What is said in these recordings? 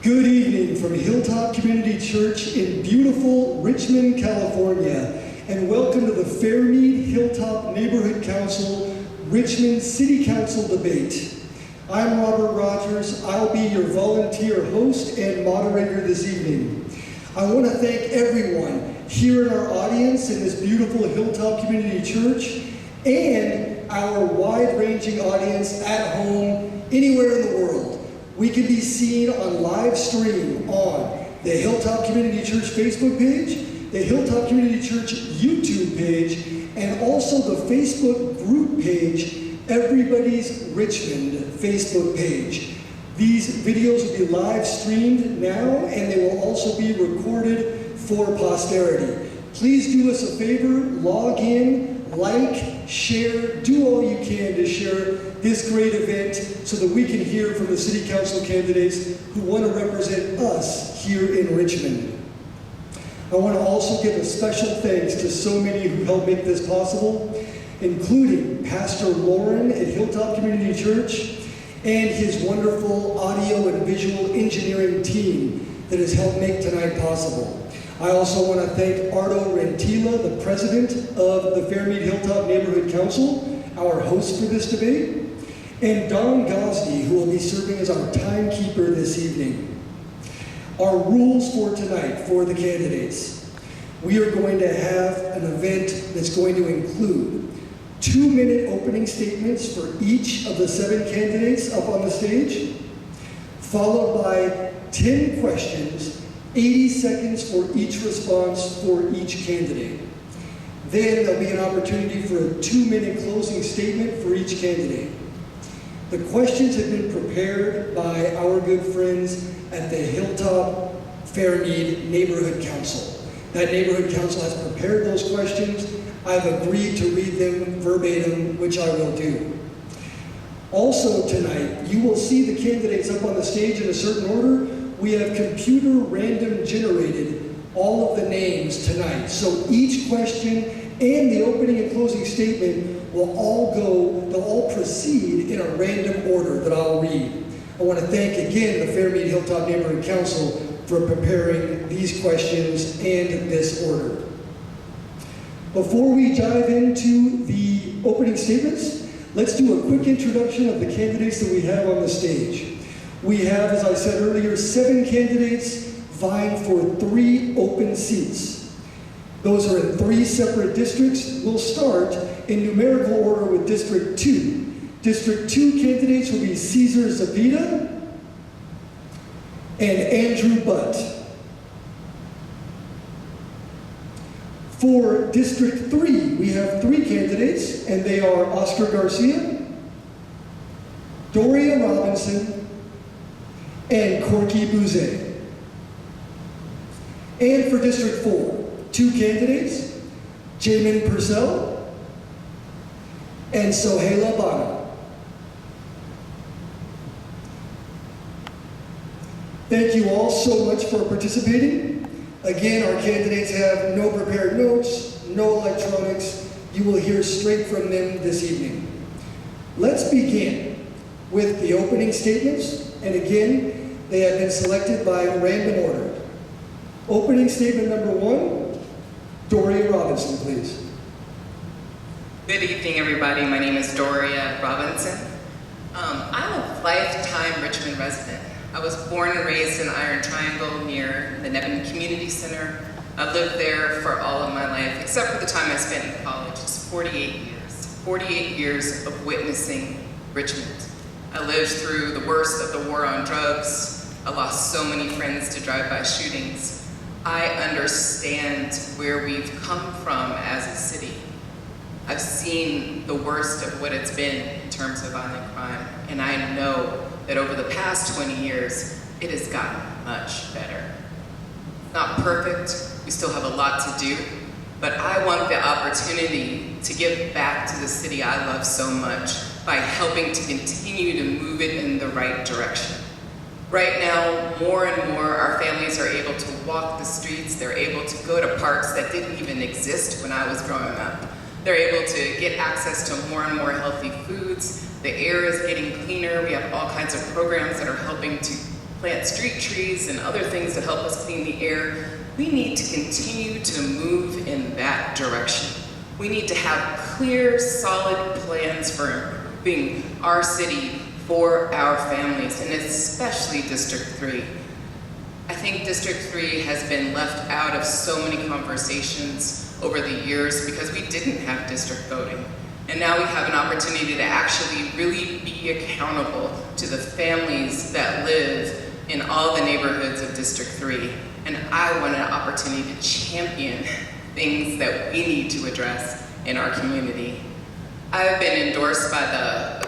Good evening from Hilltop Community Church in beautiful Richmond, California, and welcome to the Fairmede Hilltop Neighborhood Council Richmond City Council debate. I'm Robert Rogers. I'll be your volunteer host and moderator this evening. I want to thank everyone here in our audience in this beautiful Hilltop Community Church and our wide-ranging audience at home, anywhere in the world. We can be seen on live stream on the Hilltop Community Church Facebook page, the Hilltop Community Church YouTube page, and also the Facebook group page, Everybody's Richmond Facebook page. These videos will be live streamed now, and they will also be recorded for posterity. Please do us a favor, log in, like, share, do all you can to share this great event so that we can hear from the City Council candidates who want to represent us here in Richmond. I want to also give a special thanks to so many who helped make this possible, including Pastor Lauren at Hilltop Community Church and his wonderful audio and visual engineering team that has helped make tonight possible. I also want to thank Arto, Rinteela, the president of the Fairmede Hilltop Neighborhood Council, our host for this debate, and Gosney, who will be serving as our timekeeper this evening. Our rules for tonight for the candidates. We are going to have an event that's going to include 2-minute opening statements for each of the 7 candidates up on the stage, followed by 10 questions, 80 seconds for each response for each candidate. Then there'll be an opportunity for a 2-minute closing statement for each candidate. The questions have been prepared by our good friends at the Hilltop Fairmede Neighborhood Council. That neighborhood council has prepared those questions. I've agreed to read them verbatim, which I will do. Also tonight, you will see the candidates up on the stage in a certain order. We have computer random generated all of the names tonight. So each question and the opening and closing statement will they'll all proceed in a random order that I'll read. I want to thank again the Fairmede Hilltop Neighborhood Council for preparing these questions and this order. Before we dive into the opening statements, let's do a quick introduction of the candidates that we have on the stage. We have, as I said earlier, 7 candidates vying for 3 open seats. Those are in 3 separate districts. We'll start in numerical order with District 2. District 2 candidates will be Cesar Zepeda and Andrew Butt. For District 3, we have 3 candidates, and they are Oscar Garcia, Doria Robinson, and Corky Boozé. And for District 4, 2 candidates, Jamin Purcell and Soheila Bana. Thank you all so much for participating. Again, our candidates have no prepared notes, no electronics. You will hear straight from them this evening. Let's begin with the opening statements. And again, they have been selected by random order. Opening statement number 1, Doria Robinson, please. Good evening, everybody. My name is Doria Robinson. I'm a lifetime Richmond resident. I was born and raised in Iron Triangle near the Nevin Community Center. I've lived there for all of my life, except for the time I spent in college. It's 48 years. 48 years of witnessing Richmond. I lived through the worst of the war on drugs. I lost so many friends to drive-by shootings. I understand where we've come from as a city. I've seen the worst of what it's been in terms of violent crime, and I know that over the past 20 years, it has gotten much better. Not perfect, we still have a lot to do, but I want the opportunity to give back to the city I love so much by helping to continue to move it in the right direction. Right now, more and more, our families are able to walk the streets. They're able to go to parks that didn't even exist when I was growing up. They're able to get access to more and more healthy foods. The air is getting cleaner. We have all kinds of programs that are helping to plant street trees and other things that help us clean the air. We need to continue to move in that direction. We need to have clear, solid plans for improving our city for our families, and especially District 3. I think District 3 has been left out of so many conversations over the years because we didn't have district voting. And now we have an opportunity to actually really be accountable to the families that live in all the neighborhoods of District 3. And I want an opportunity to champion things that we need to address in our community. I've been endorsed by the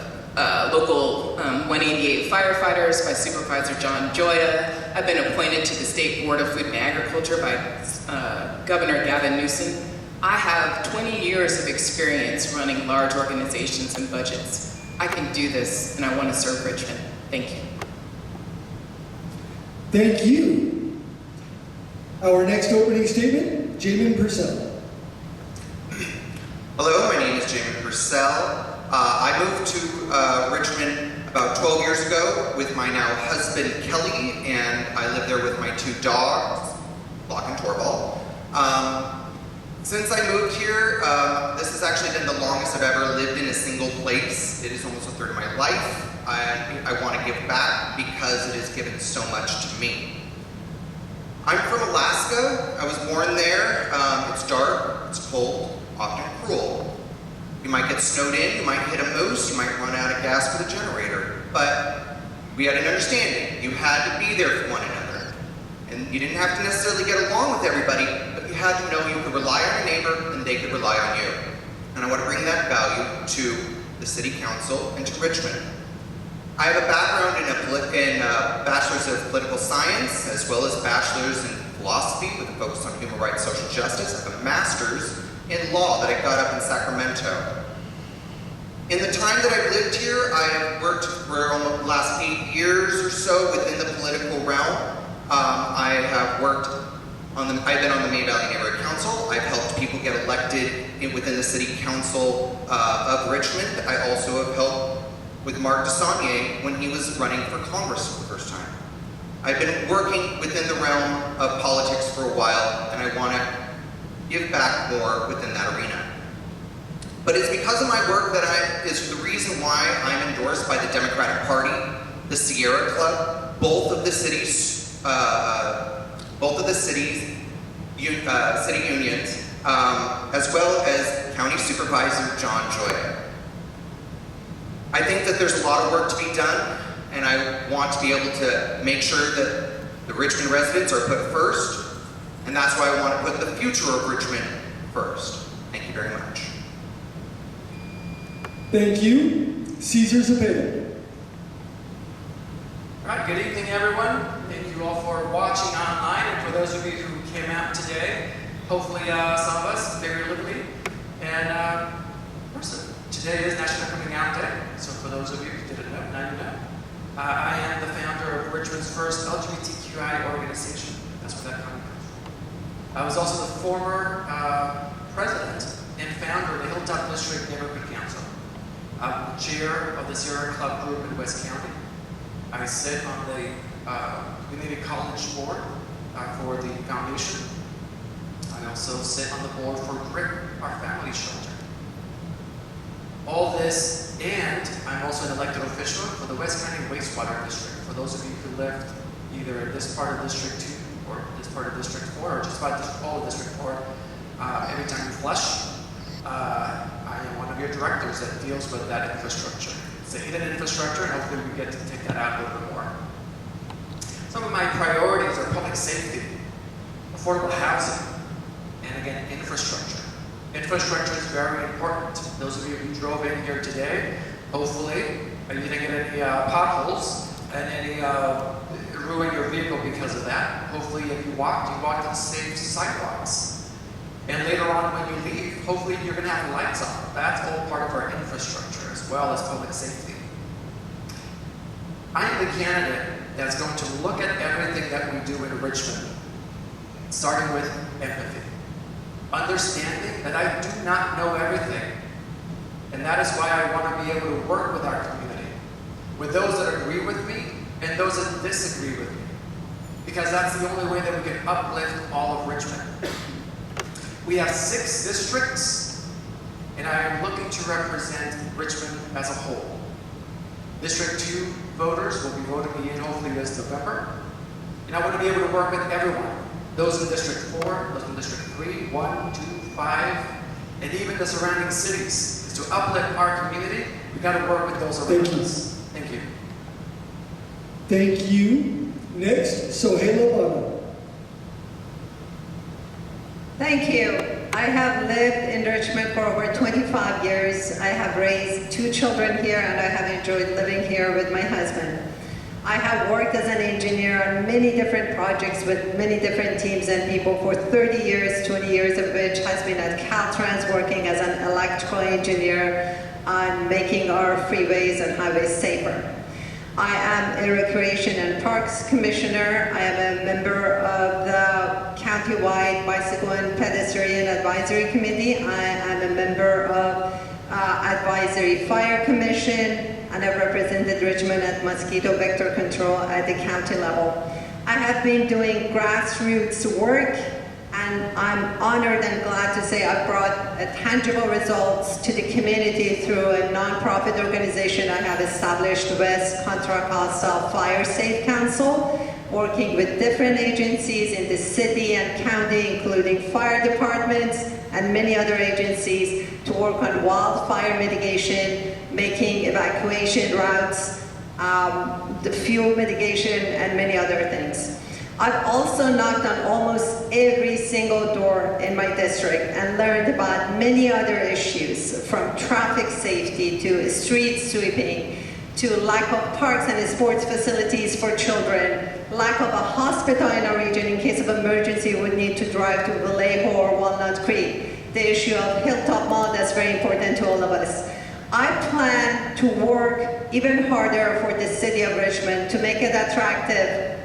local 188 firefighters, by Supervisor John Joya. I've been appointed to the State Board of Food and Agriculture by Governor Gavin Newsom. I have 20 years of experience running large organizations and budgets. I can do this, and I want to serve Richmond. Thank you. Thank you. Our next opening statement, Jamin Purcell. Hello, my name is Jamin Purcell. I moved to Richmond about 12 years ago with my now husband, Kelly, and I live there with my 2 dogs, Block and Torball. Since I moved here, this has actually been the longest I've ever lived in a single place. It is almost a third of my life. I want to give back because it has given so much to me. I'm from Alaska. I was born there. It's dark, it's cold, often cruel. You might get snowed in, you might hit a moose, you might run out of gas for the generator. But we had an understanding. You had to be there for one another. And you didn't have to necessarily get along with everybody, but you had to know you could rely on your neighbor and they could rely on you. And I want to bring that value to the City Council and to Richmond. I have a background in a Bachelor's of Political Science, as well as Bachelor's in Philosophy with a focus on human rights, social justice. I have a Master's in Law that I got up in Sacramento. In the time that I've lived here, I have worked for almost the last 8 years or so within the political realm. I've been on the May Valley Neighborhood Council. I've helped people get elected within the City Council of Richmond. I also have helped with Mark DeSaulnier when he was running for Congress for the first time. I've been working within the realm of politics for a while, and I want to give back more within that arena. But it's because of my work that is the reason why I'm endorsed by the Democratic Party, the Sierra Club, both of the cities, city unions, as well as County Supervisor John Joya. I think that there's a lot of work to be done, and I want to be able to make sure that the Richmond residents are put first, and that's why I want to put the future of Richmond first. Thank you very much. Thank you. Cesar Zepeda. All right, good evening, everyone. Thank you all for watching online, and for those of you who came out today, hopefully some of us, figuratively, and person. Today is National Coming Out Day, so for those of you who didn't know, now you know. I am the founder of Richmond's first LGBTQI organization. That's where that comes from. I was also the former president and founder of the Hilltop District Neighborhood Council. I'm the chair of the Sierra Club group in West County. I sit on the Community College board for the foundation. I also sit on the board for GRIP, our family shelter. All this, and I'm also an elected official for the West County Wastewater District. For those of you who lived either in this part of District 2 or this part of District 4, or just about all of District 4, every time you flush, I am one of your directors that deals with that infrastructure. It's a hidden infrastructure, and hopefully we get to take that out a little bit more. Some of my priorities are public safety, affordable housing, and again, infrastructure. Infrastructure is very important. Those of you who drove in here today, hopefully, you didn't get any potholes and any ruin your vehicle because of that. Hopefully, if you walked on safe sidewalks. And later on when you leave, hopefully you're going to have lights on. That's all part of our infrastructure as well as public safety. I am the candidate that's going to look at everything that we do in Richmond, starting with empathy. Understanding that I do not know everything. And that is why I want to be able to work with our community. With those that agree with me, and those that disagree with me, because that's the only way that we can uplift all of Richmond. We have 6 districts, and I am looking to represent Richmond as a whole. District 2 voters will be voting me in hopefully this November, and I want to be able to work with everyone. Those in District 4, those in District 3, 1, 2, 5, and even the surrounding cities. Is to uplift our community, we got to work with those around us. Thank you. Thank you. Next, Soheila Bana. Thank you. I have lived in Richmond for over 25 years. I have raised 2 children here, and I have enjoyed living here with my husband. I have worked as an engineer on many different projects with many different teams and people for 30 years, 20 years of which has been at Caltrans working as an electrical engineer on making our freeways and highways safer. I am a Recreation and Parks Commissioner. I am a member of the Countywide Bicycle and Pedestrian Advisory Committee. I am a member of Advisory Fire Commission, and I've represented Richmond at mosquito vector control at the county level. I have been doing grassroots work, and I'm honored and glad to say I've brought tangible results to the community through a nonprofit organization I have established, West Contra Costa Fire Safe Council, working with different agencies in the city and county, including fire departments and many other agencies, to work on wildfire mitigation, making evacuation routes, the fuel mitigation, and many other things. I've also knocked on almost every single door in my district and learned about many other issues, from traffic safety to street sweeping, to lack of parks and sports facilities for children, lack of a hospital in our region in case of emergency we would need to drive to Vallejo or Walnut Creek, the issue of Hilltop Mall that's very important to all of us. I plan to work even harder for the city of Richmond to make it attractive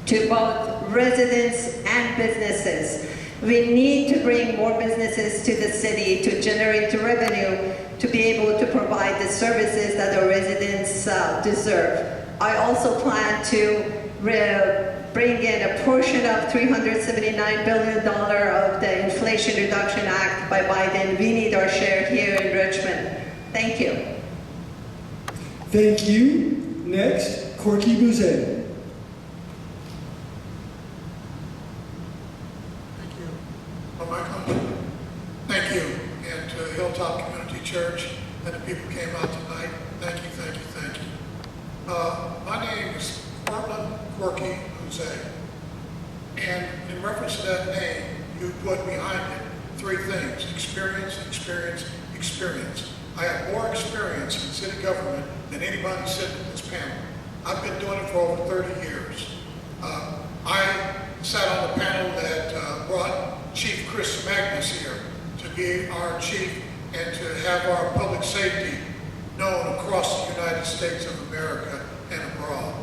to both residents and businesses. We need to bring more businesses to the city to generate revenue, to be able to provide the services that our residents deserve. I also plan to bring in a portion of $379 billion of the Inflation Reduction Act by Biden. We need our share here in Richmond. Thank you. Thank you. Next, Corky Boozé. Thank you, and to Hilltop Community Church and the people who came out tonight. Thank you, thank you, thank you. My name is Corky Boozé, and in reference to that name, you put behind it 3 things: experience, experience, experience. I have more experience in city government than anybody sitting in this panel. I've been doing it for over 30 years. I sat on the panel that brought Chief Chris Magnus here to be our chief and to have our public safety known across the United States of America and abroad.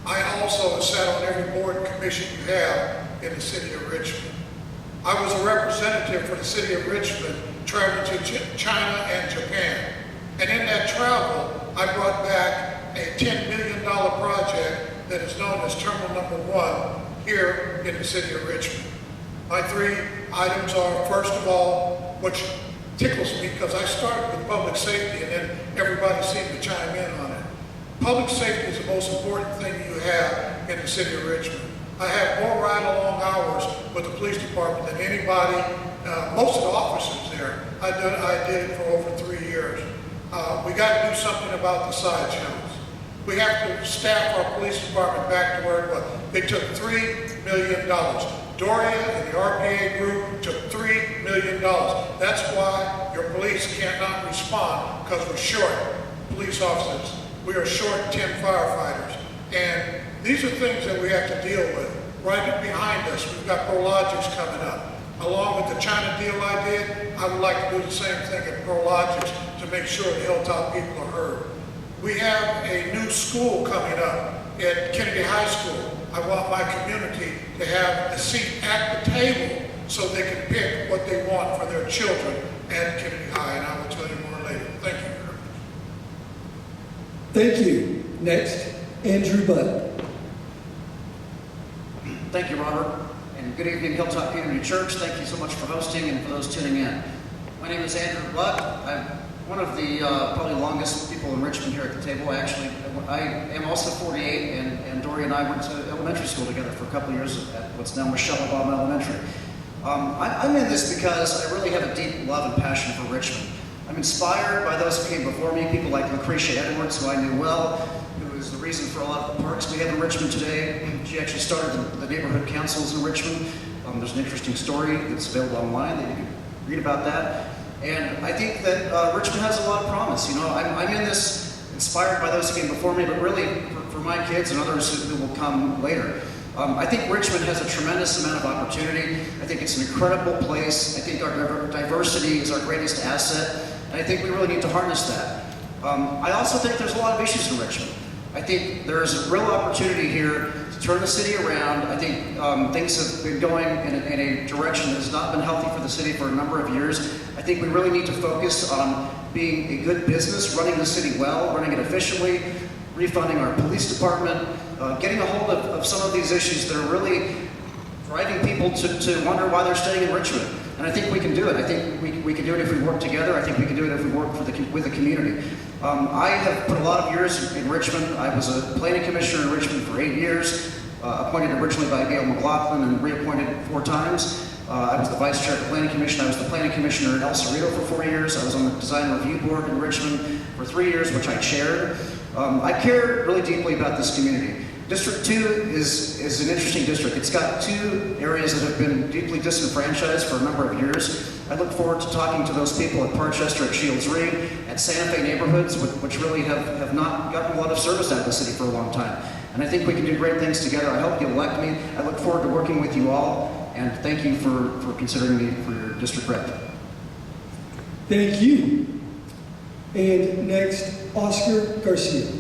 I also sat on every board and commission you have in the city of Richmond. I was a representative for the city of Richmond traveling to China and Japan. And in that travel, I brought back a $10 million project that is known as Terminal Number 1 here in the city of Richmond. My 3 items are, first of all, which tickles me because I started with public safety and then everybody seemed to chime in on it. Public safety is the most important thing you have in the city of Richmond. I have more ride-along hours with the police department than anybody, most of the officers there. I did it for over 3 years. We got to do something about the sideshows. We have to staff our police department back to where it was. They took $3 million. Doria and the RPA group took $3 million. That's why your police cannot respond, because we're short police officers. We are short 10 firefighters. And these are things that we have to deal with. Right behind us, we've got Prologics coming up. Along with the China deal I did, I would like to do the same thing at Prologics to make sure the Hilltop people are heard. We have a new school coming up at Kennedy High School. I want my community to have a seat at the table so they can pick what they want for their children at Kennedy High, and I will tell you more later. Thank you very much. Thank you. Next, Andrew Butt. Thank you, Robert, and good evening, Hilltop Community Church. Thank you so much for hosting and for those tuning in. My name is Andrew Butt. I'm one of the probably longest people in Richmond here at the table. Actually, I am also 48, and Dory and I went to elementary school together for a couple of years at what's now Michelle Obama Elementary. I'm in this because I really have a deep love and passion for Richmond. I'm inspired by those who came before me, people like Lucretia Edwards, who I knew well, who is the reason for a lot of the parks we have in Richmond today. She actually started the neighborhood councils in Richmond. There's an interesting story that's available online that you can read about that. And I think that Richmond has a lot of promise. You know, I'm in this inspired by those who came before me, but really for my kids and others who will come later. I think Richmond has a tremendous amount of opportunity. I think it's an incredible place. I think our diversity is our greatest asset, and I think we really need to harness that. I also think there's a lot of issues in Richmond. I think there's a real opportunity here to turn the city around. I think things have been going in a direction that has not been healthy for the city for a number of years. I think we really need to focus on being a good business, running the city well, running it efficiently, refunding our police department, getting a hold of some of these issues that are really driving people to wonder why they're staying in Richmond. And I think we can do it. I think we can do it if we work together. I think we can do it if we work with the community. I have put a lot of years in Richmond. I was a planning commissioner in Richmond for 8 years, appointed originally by Gail McLaughlin and reappointed 4 times. I was the vice chair of the planning commission. I was the planning commissioner in El Cerrito for 4 years. I was on the design review board in Richmond for 3 years, which I chaired. I care really deeply about this community. District 2 is an interesting district. It's got 2 areas that have been deeply disenfranchised for a number of years. I look forward to talking to those people at Parchester, at Shields Ring, at Santa Fe neighborhoods, which really have not gotten a lot of service out of the city for a long time. And I think we can do great things together. I hope you elect me. I look forward to working with you all, and thank you for considering me for your district rep. Thank you. And next, Oscar Garcia.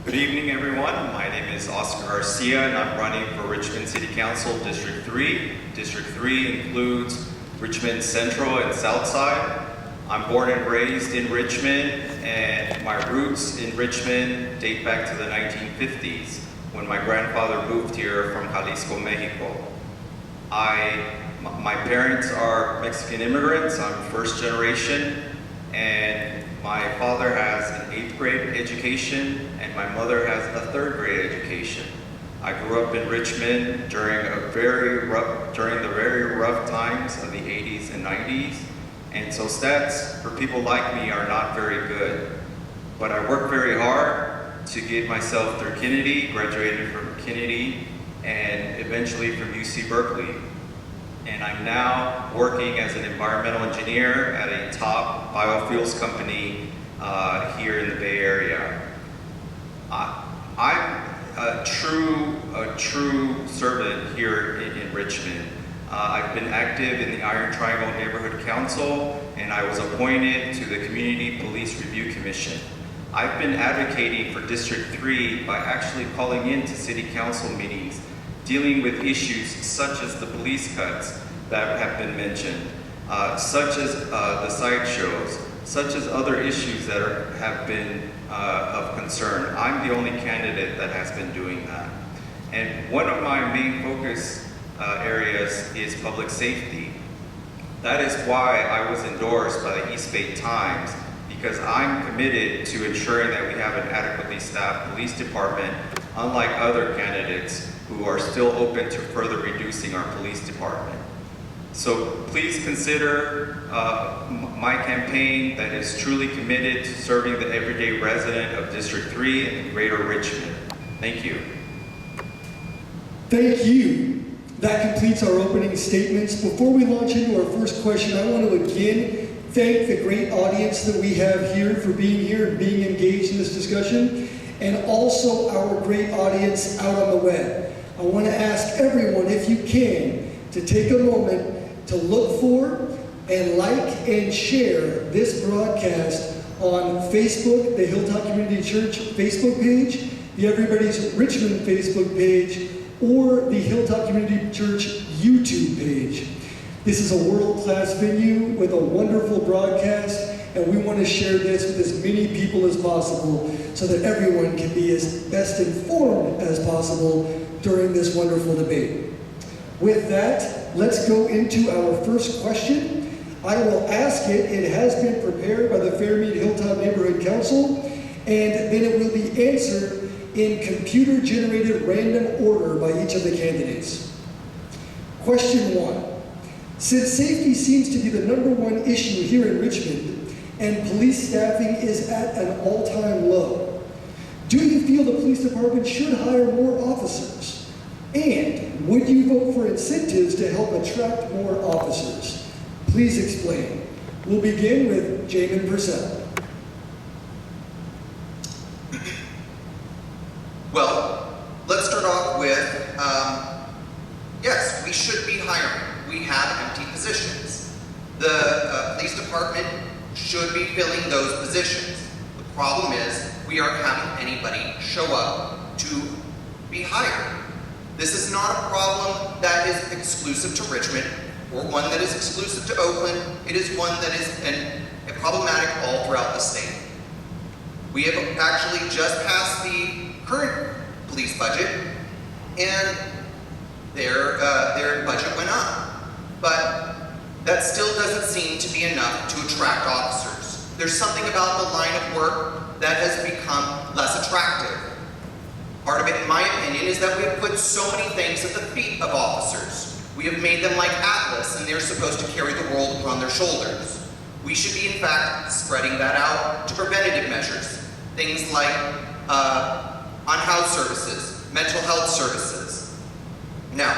Good evening, everyone. My name is Oscar Garcia, and I'm running for Richmond City Council, District 3. District 3 includes Richmond Central and Southside. I'm born and raised in Richmond, and my roots in Richmond date back to the 1950s, when my grandfather moved here from Jalisco, Mexico. My parents are Mexican immigrants. I'm first generation, and my father has an 8th grade education, and my mother has a 3rd grade education. I grew up in Richmond during the very rough times of the 80s and 90s, and so stats for people like me are not very good. But I worked very hard to get myself through Kennedy, graduated from Kennedy, and eventually from UC Berkeley. And I'm now working as an environmental engineer at a top biofuels company here in the Bay Area. I'm a true servant here in Richmond. I've been active in the Iron Triangle Neighborhood Council, and I was appointed to the Community Police Review Commission. I've been advocating for District 3 by actually calling into city council meetings, dealing with issues such as the police cuts that have been mentioned, such as the sideshows, such as other issues that have been of concern. I'm the only candidate that has been doing that. And one of my main focus areas is public safety. That is why I was endorsed by the East Bay Times, because I'm committed to ensuring that we have an adequately staffed police department, unlike other candidates who are still open to further reducing our police department. So please consider my campaign that is truly committed to serving the everyday resident of District 3 and Greater Richmond. Thank you. Thank you. That completes our opening statements. Before we launch into our first question, I want to again thank the great audience that we have here for being here and being engaged in this discussion, and also our great audience out on the web. I want to ask everyone, if you can, to take a moment to look for and like and share this broadcast on Facebook, the Hilltop Community Church Facebook page, the Everybody's Richmond Facebook page, or the Hilltop Community Church YouTube page. This is a world-class venue with a wonderful broadcast, and we want to share this with as many people as possible so that everyone can be as best informed as possible during this wonderful debate. With that, let's go into our first question. I will ask it. It has been prepared by the Fairmede Hilltop Neighborhood Council, and then it will be answered in computer-generated random order by each of the candidates. Question 1. Since safety seems to be the #1 issue here in Richmond, and police staffing is at an all-time low, do you feel the police department should hire more officers? And would you vote for incentives to help attract more officers? Please explain. We'll begin with Jamin Purcell. Well, let's start off with, yes, we should be hiring. We have empty positions. The police department should be filling those positions. The problem is we aren't having anybody show up to be hired. This is not a problem that is exclusive to Richmond or one that is exclusive to Oakland. It is one that is problematic all throughout the state. We have actually just passed the current police budget, and their budget went up. But that still doesn't seem to be enough to attract officers. There's something about the line of work that has become less attractive. Part of it, in my opinion, is that we have put so many things at the feet of officers. We have made them like Atlas, and they're supposed to carry the world upon their shoulders. We should be, in fact, spreading that out to preventative measures. Things like on-house services, mental health services. Now,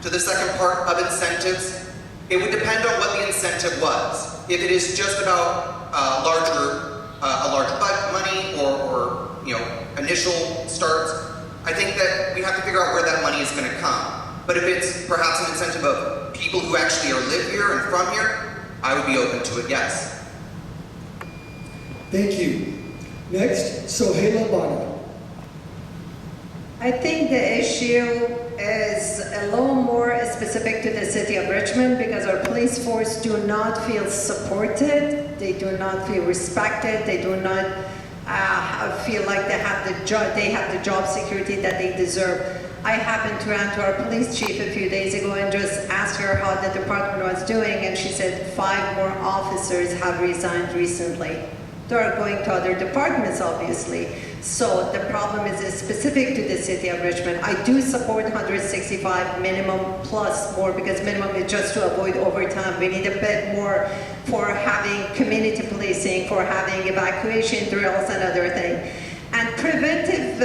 to the second part of incentives, it would depend on what the incentive was. If it is just about a larger money or initial starts, I think that we have to figure out where that money is going to come. But if it's perhaps an incentive of people who actually live here and from here, I would be open to it, yes. Thank you. Next, Soheila Bana. I think the issue is a little more specific to the city of Richmond because our police force do not feel supported, they do not feel respected, they do not feel like they have the job security that they deserve. I happened to run to our police chief a few days ago and just asked her how the department was doing, and she said 5 more officers have resigned recently. They are going to other departments, obviously. So the problem is specific to the city of Richmond. I do support 165 minimum plus more, because minimum is just to avoid overtime. We need a bit more for having community policing, for having evacuation drills and other things. And preventive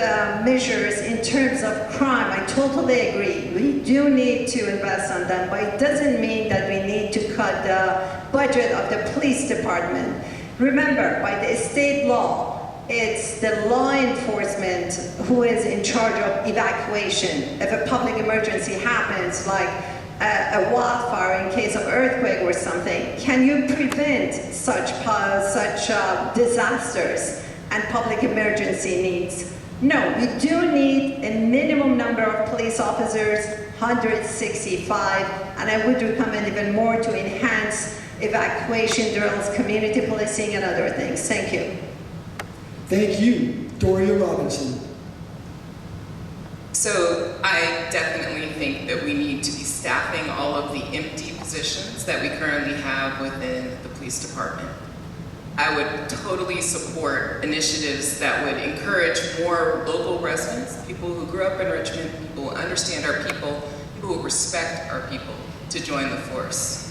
measures in terms of crime, I totally agree. We do need to invest on them, but it doesn't mean that we need to cut the budget of the police department. Remember, by the state law, it's the law enforcement who is in charge of evacuation. If a public emergency happens, like a wildfire in case of earthquake or something, can you prevent such disasters and public emergency needs? No, we do need a minimum number of police officers, 165, and I would recommend even more to enhance evacuation drills, community policing, and other things. Thank you. Thank you. Doria Robinson. So I definitely think that we need to be staffing all of the empty positions that we currently have within the police department. I would totally support initiatives that would encourage more local residents, people who grew up in Richmond, people who understand our people who respect our people, to join the force.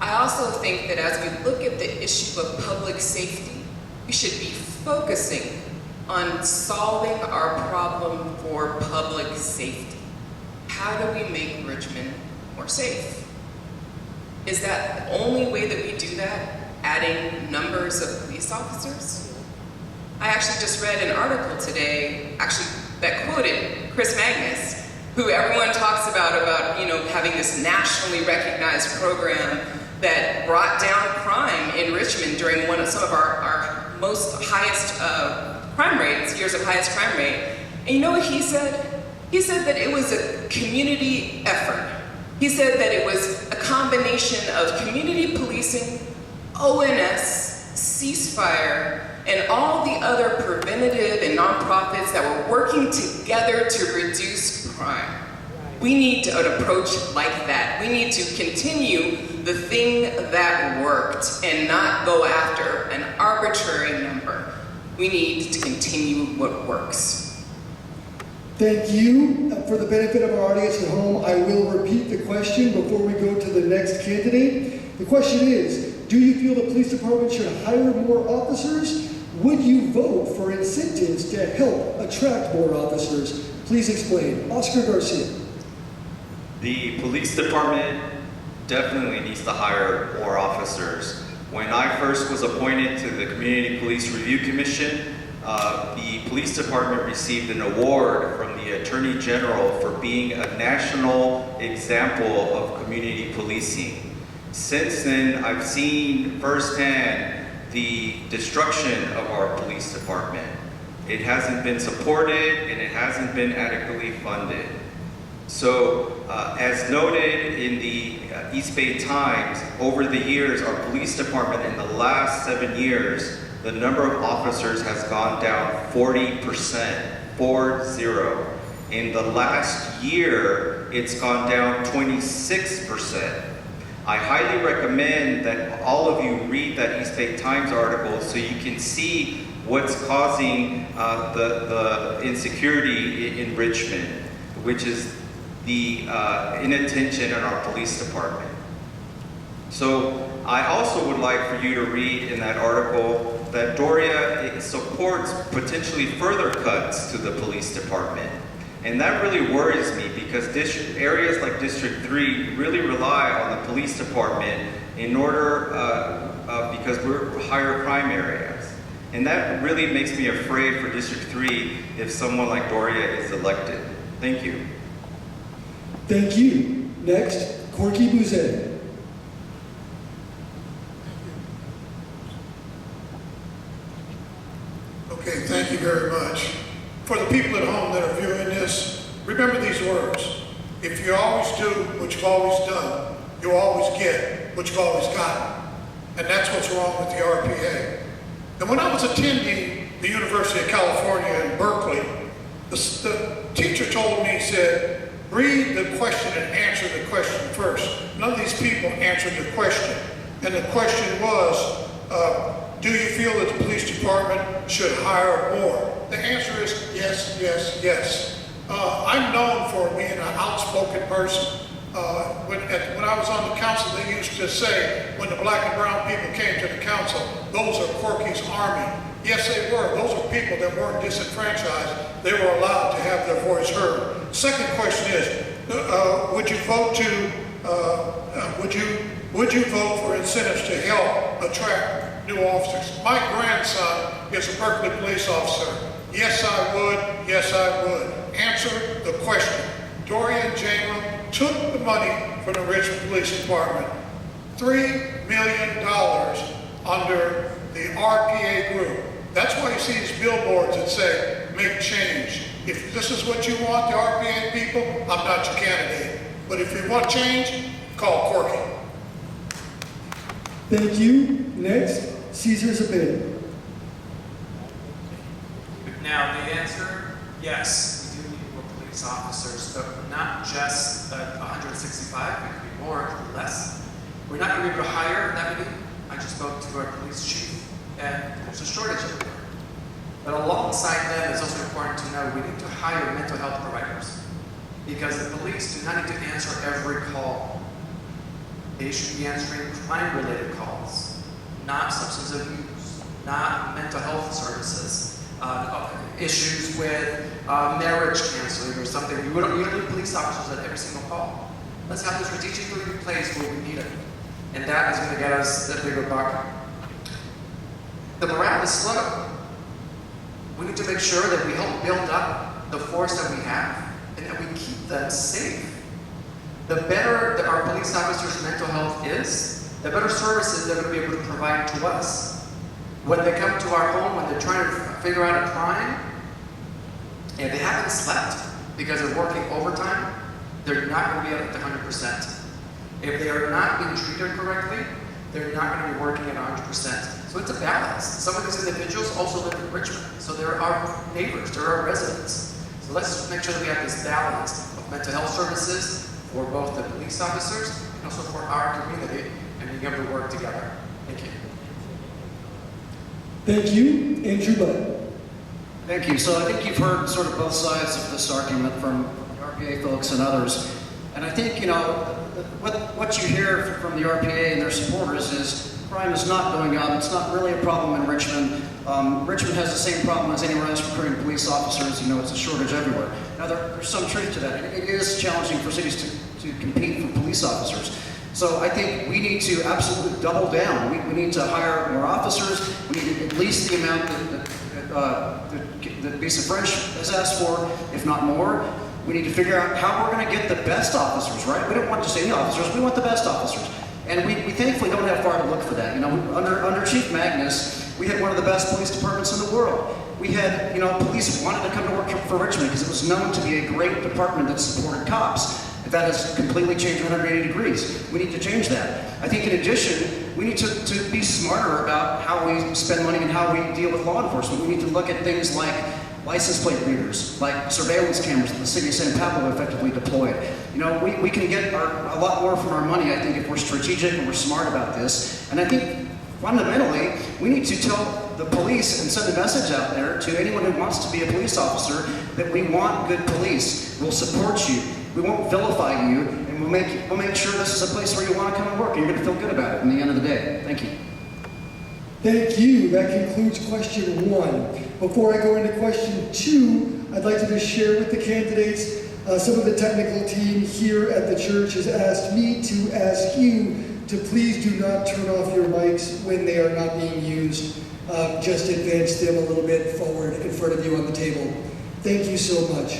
I also think that as we look at the issue of public safety, we should be focusing on solving our problem for public safety. How do we make Richmond more safe? Is that the only way that we do that? Adding numbers of police officers? I actually just read an article today, that quoted Chris Magnus, who everyone talks about having this nationally recognized program that brought down crime in Richmond during some of our most highest crime rates, years of highest crime rate. And you know what he said? He said that it was a community effort. He said that it was a combination of community policing, ONS, ceasefire, and all the other preventative and nonprofits that were working together to reduce crime. We need an approach like that. We need to continue the thing that worked and not go after an arbitrary number. We need to continue what works. Thank you. For the benefit of our audience at home, I will repeat the question before we go to the next candidate. The question is, do you feel the police department should hire more officers? Would you vote for incentives to help attract more officers? Please explain. Oscar Garcia. The police department definitely needs to hire more officers. When I first was appointed to the Community Police Review Commission, the police department received an award from the Attorney General for being a national example of community policing. Since then, I've seen firsthand the destruction of our police department. It hasn't been supported and it hasn't been adequately funded. So, as noted in the East Bay Times, over the years, our police department in the last 7 years, the number of officers has gone down 40%, 40. In the last year, it's gone down 26%. I highly recommend that all of you read that East Bay Times article so you can see what's causing the insecurity in Richmond, which is the inattention in our police department. So I also would like for you to read in that article that Doria supports potentially further cuts to the police department. And that really worries me because areas like District 3 really rely on the police department in order, because we're higher crime areas. And that really makes me afraid for District 3 if someone like Doria is elected. Thank you. Thank you. Next, Corky Boozé. Okay, thank you very much. For the people at home that are viewing this, remember these words. If you always do what you've always done, you'll always get what you've always gotten. And that's what's wrong with the RPA. And when I was attending the University of California in Berkeley, the teacher told me, he said, read the question and answer the question first. None of these people answered the question. And the question was, do you feel that the police department should hire more? The answer is yes, yes, yes. I'm known for being an outspoken person. When I was on the council, they used to say, when the black and brown people came to the council, those are Corky's army. Yes, they were. Those were people that weren't disenfranchised. They were allowed to have their voice heard. Second question is, would you vote for incentives to help attract new officers? My grandson is a Berkeley police officer. Yes, I would. Yes, I would. Answer the question. Doria and Jamin took the money from the Richmond Police Department, $3 million under the RPA group. That's why you see these billboards that say, make change. If this is what you want, the RPA people, I'm not your candidate. But if you want change, call Corky. Thank you. Next, Cesar Zepeda. Now, the answer, yes, we do need more police officers, but not just 165, it could be more, it could be less. We're not going to be able to hire that many. I just spoke to our police chief, and there's a shortage everywhere. But alongside that, it's also important to know we need to hire mental health providers, because the police do not need to answer every call. They should be answering crime-related calls, not substance abuse, not mental health services. Issues with marriage counseling or something. You don't need police officers at every single call. Let's have this strategically placed where we need it. And that is going to get us the bigger buck. The morale is low. We need to make sure that we help build up the force that we have and that we keep them safe. The better that our police officers' mental health is, the better services they're going to be able to provide to us. When they come to our home, when they're trying to figure out a crime, and they haven't slept because they're working overtime, they're not going to be at 100%. If they are not being treated correctly, they're not going to be working at 100%. So it's a balance. Some of these individuals also live in Richmond, so they're our neighbors, they're our residents. So let's make sure that we have this balance of mental health services for both the police officers and also for our community, and being able to work together. Thank you. Thank you. Andrew Budd. Thank you. So I think you've heard sort of both sides of this argument from the RPA folks and others. And I think, you know, what you hear from the RPA and their supporters is crime is not going up. It's not really a problem in Richmond. Richmond has the same problem as anywhere else recruiting police officers. You know, it's a shortage everywhere. Now, there's some truth to that. It is challenging for cities to compete for police officers. So I think we need to absolutely double down. We need to hire more officers. We need at least the amount that Visa French has asked for, if not more. We need to figure out how we're going to get the best officers, right? We don't want just any officers, we want the best officers. And we thankfully don't have far to look for that. You know, under Chief Magnus, we had one of the best police departments in the world. We had, you know, police wanted to come to work for Richmond because it was known to be a great department that supported cops. That has completely changed 180 degrees. We need to change that. I think in addition, we need to be smarter about how we spend money and how we deal with law enforcement. We need to look at things like license plate readers, like surveillance cameras that the city of San Pablo effectively deployed. You know, we can get a lot more from our money, I think, if we're strategic and we're smart about this. And I think fundamentally, we need to tell the police and send a message out there to anyone who wants to be a police officer that we want good police. We'll support you. We won't vilify you, and we'll make sure this is a place where you want to come and work, and you're going to feel good about it in the end of the day. Thank you. Thank you. That concludes question 1. Before I go into question 2, I'd like to just share with the candidates, some of the technical team here at the church has asked me to ask you to please do not turn off your mics when they are not being used. Just advance them a little bit forward in front of you on the table. Thank you so much.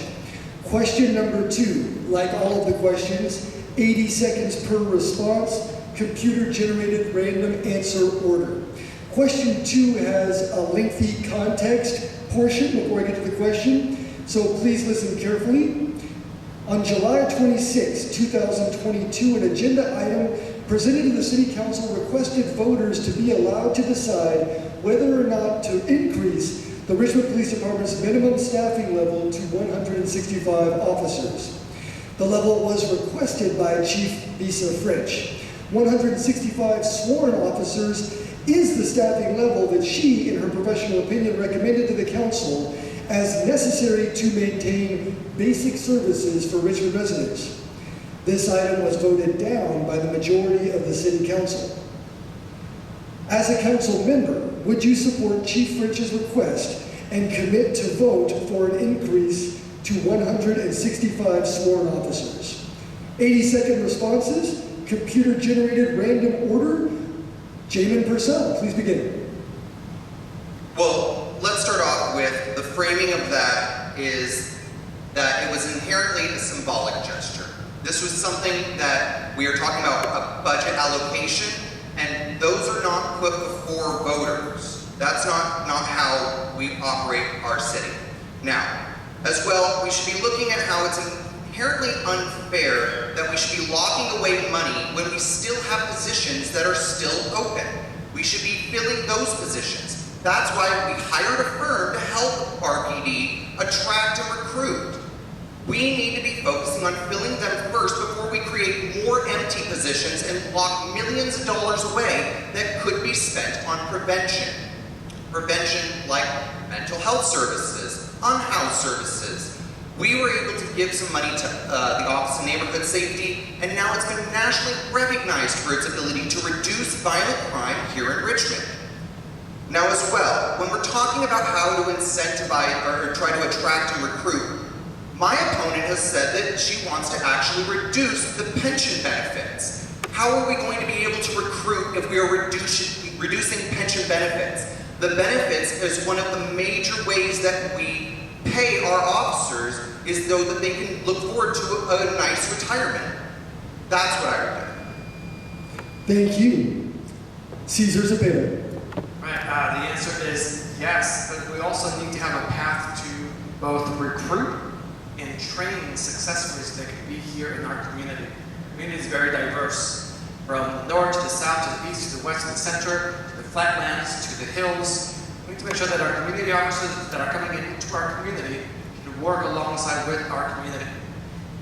Question number 2, like all of the questions, 80 seconds per response, computer-generated random answer order. Question 2 has a lengthy context portion before I get to the question, so please listen carefully. On July 26, 2022, an agenda item presented to the City Council requested voters to be allowed to decide whether or not to increase the Richmond Police Department's minimum staffing level to 165 officers. The level was requested by Chief Visa French. 165 sworn officers is the staffing level that she, in her professional opinion, recommended to the council as necessary to maintain basic services for Richmond residents. This item was voted down by the majority of the City Council. As a council member, would you support Chief French's request and commit to vote for an increase to 165 sworn officers? 80-second responses, computer-generated random order. Jamin Purcell, please begin. Well, let's start off with the framing of that is that it was inherently a symbolic gesture. This was something that we are talking about a budget allocation, and those are not put before voters. That's not how we operate our city. Now, as well, we should be looking at how it's inherently unfair that we should be locking away money when we still have positions that are still open. We should be filling those positions. That's why we hired a firm to help RPD attract and recruit. We need to be focusing on filling them first before we create more empty positions and lock millions of dollars away that could be spent on prevention. Prevention like mental health services, unhoused services. We were able to give some money to the Office of Neighborhood Safety, and now it's been nationally recognized for its ability to reduce violent crime here in Richmond. Now as well, when we're talking about how to incentivize or try to attract and recruit, my opponent has said that she wants to actually reduce the pension benefits. How are we going to be able to recruit if we are reducing pension benefits? The benefits is one of the major ways that we pay our officers is so that they can look forward to a nice retirement. That's what I would do. Thank you. Cesar Zepeda. Right, the answer is yes, but we also need to have a path to both recruit and train successfully so they can be here in our community. The community is very diverse, from the north to the south to the east to the west to the center, to the flatlands to the hills. We need to make sure that our community officers that are coming into our community can work alongside with our community.